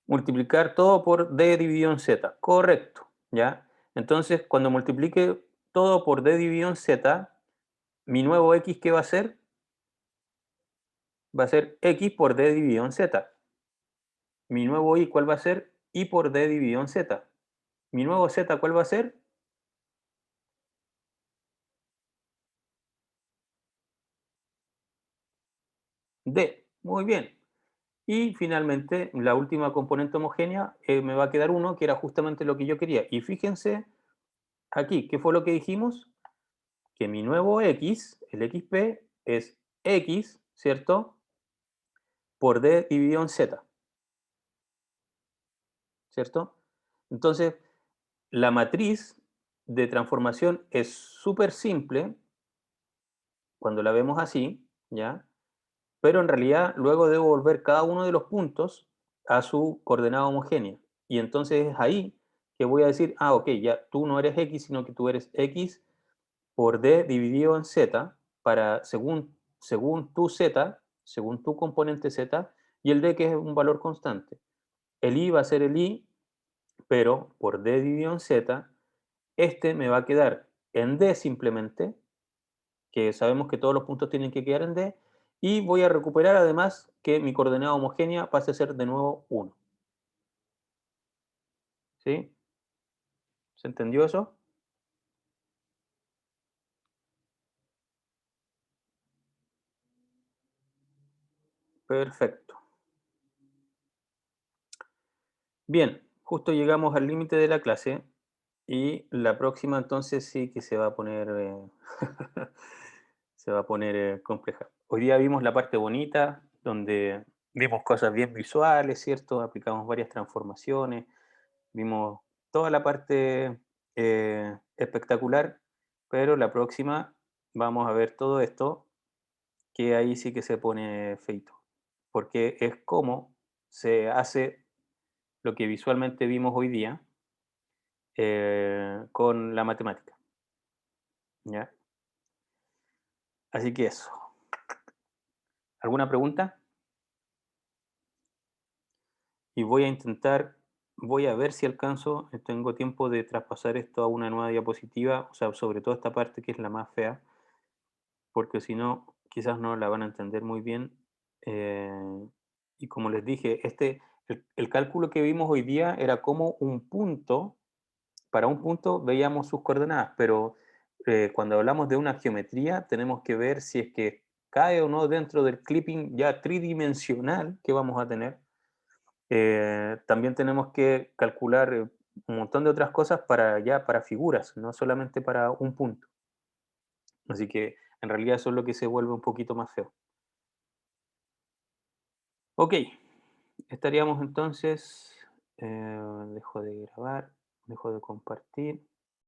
Multiplicar todo por d dividido en z. Correcto, ¿ya? Entonces, cuando multiplique todo por d dividido en z, mi nuevo x, ¿qué va a ser? Va a ser x por d dividido en z. Mi nuevo y, ¿cuál va a ser? Y por d dividido en z. Mi nuevo z, ¿cuál va a ser? D. Muy bien. Y finalmente, la última componente homogénea me va a quedar 1, que era justamente lo que yo quería. Y fíjense aquí, ¿qué fue lo que dijimos? Que mi nuevo x, el xp, es x, ¿cierto? Por d dividido en z, ¿cierto? Entonces, la matriz de transformación es súper simple cuando la vemos así, ¿ya? Pero en realidad luego debo volver cada uno de los puntos a su coordenada homogénea. Y entonces es ahí que voy a decir, ah, ok, ya tú no eres x, sino que tú eres x por d dividido en z, para, según tu z, según tu componente z, y el d que es un valor constante. El i va a ser el i, pero por d dividido en z, este me va a quedar en d simplemente, que sabemos que todos los puntos tienen que quedar en D, y voy a recuperar además que mi coordenada homogénea pase a ser de nuevo 1. ¿Sí? ¿Se entendió eso? Perfecto. Bien, justo llegamos al límite de la clase y la próxima entonces sí que se va a poner, se va a poner compleja. Hoy día vimos la parte bonita, donde vimos cosas bien visuales, ¿cierto? Aplicamos varias transformaciones, vimos toda la parte espectacular, pero la próxima vamos a ver todo esto, que ahí sí que se pone feito, porque es como se hace lo que visualmente vimos hoy día con la matemática, ¿ya? Así que eso. ¿Alguna pregunta? Y voy a ver si alcanzo, tengo tiempo de traspasar esto a una nueva diapositiva, o sea, sobre todo esta parte que es la más fea, porque si no, quizás no la van a entender muy bien. Y como les dije, el cálculo que vimos hoy día era como un punto, para un punto veíamos sus coordenadas, pero cuando hablamos de una geometría tenemos que ver si es que cae o no dentro del clipping ya tridimensional que vamos a tener. También tenemos que calcular un montón de otras cosas para figuras, no solamente para un punto. Así que en realidad eso es lo que se vuelve un poquito más feo. Ok, estaríamos entonces, dejo de grabar, dejo de compartir.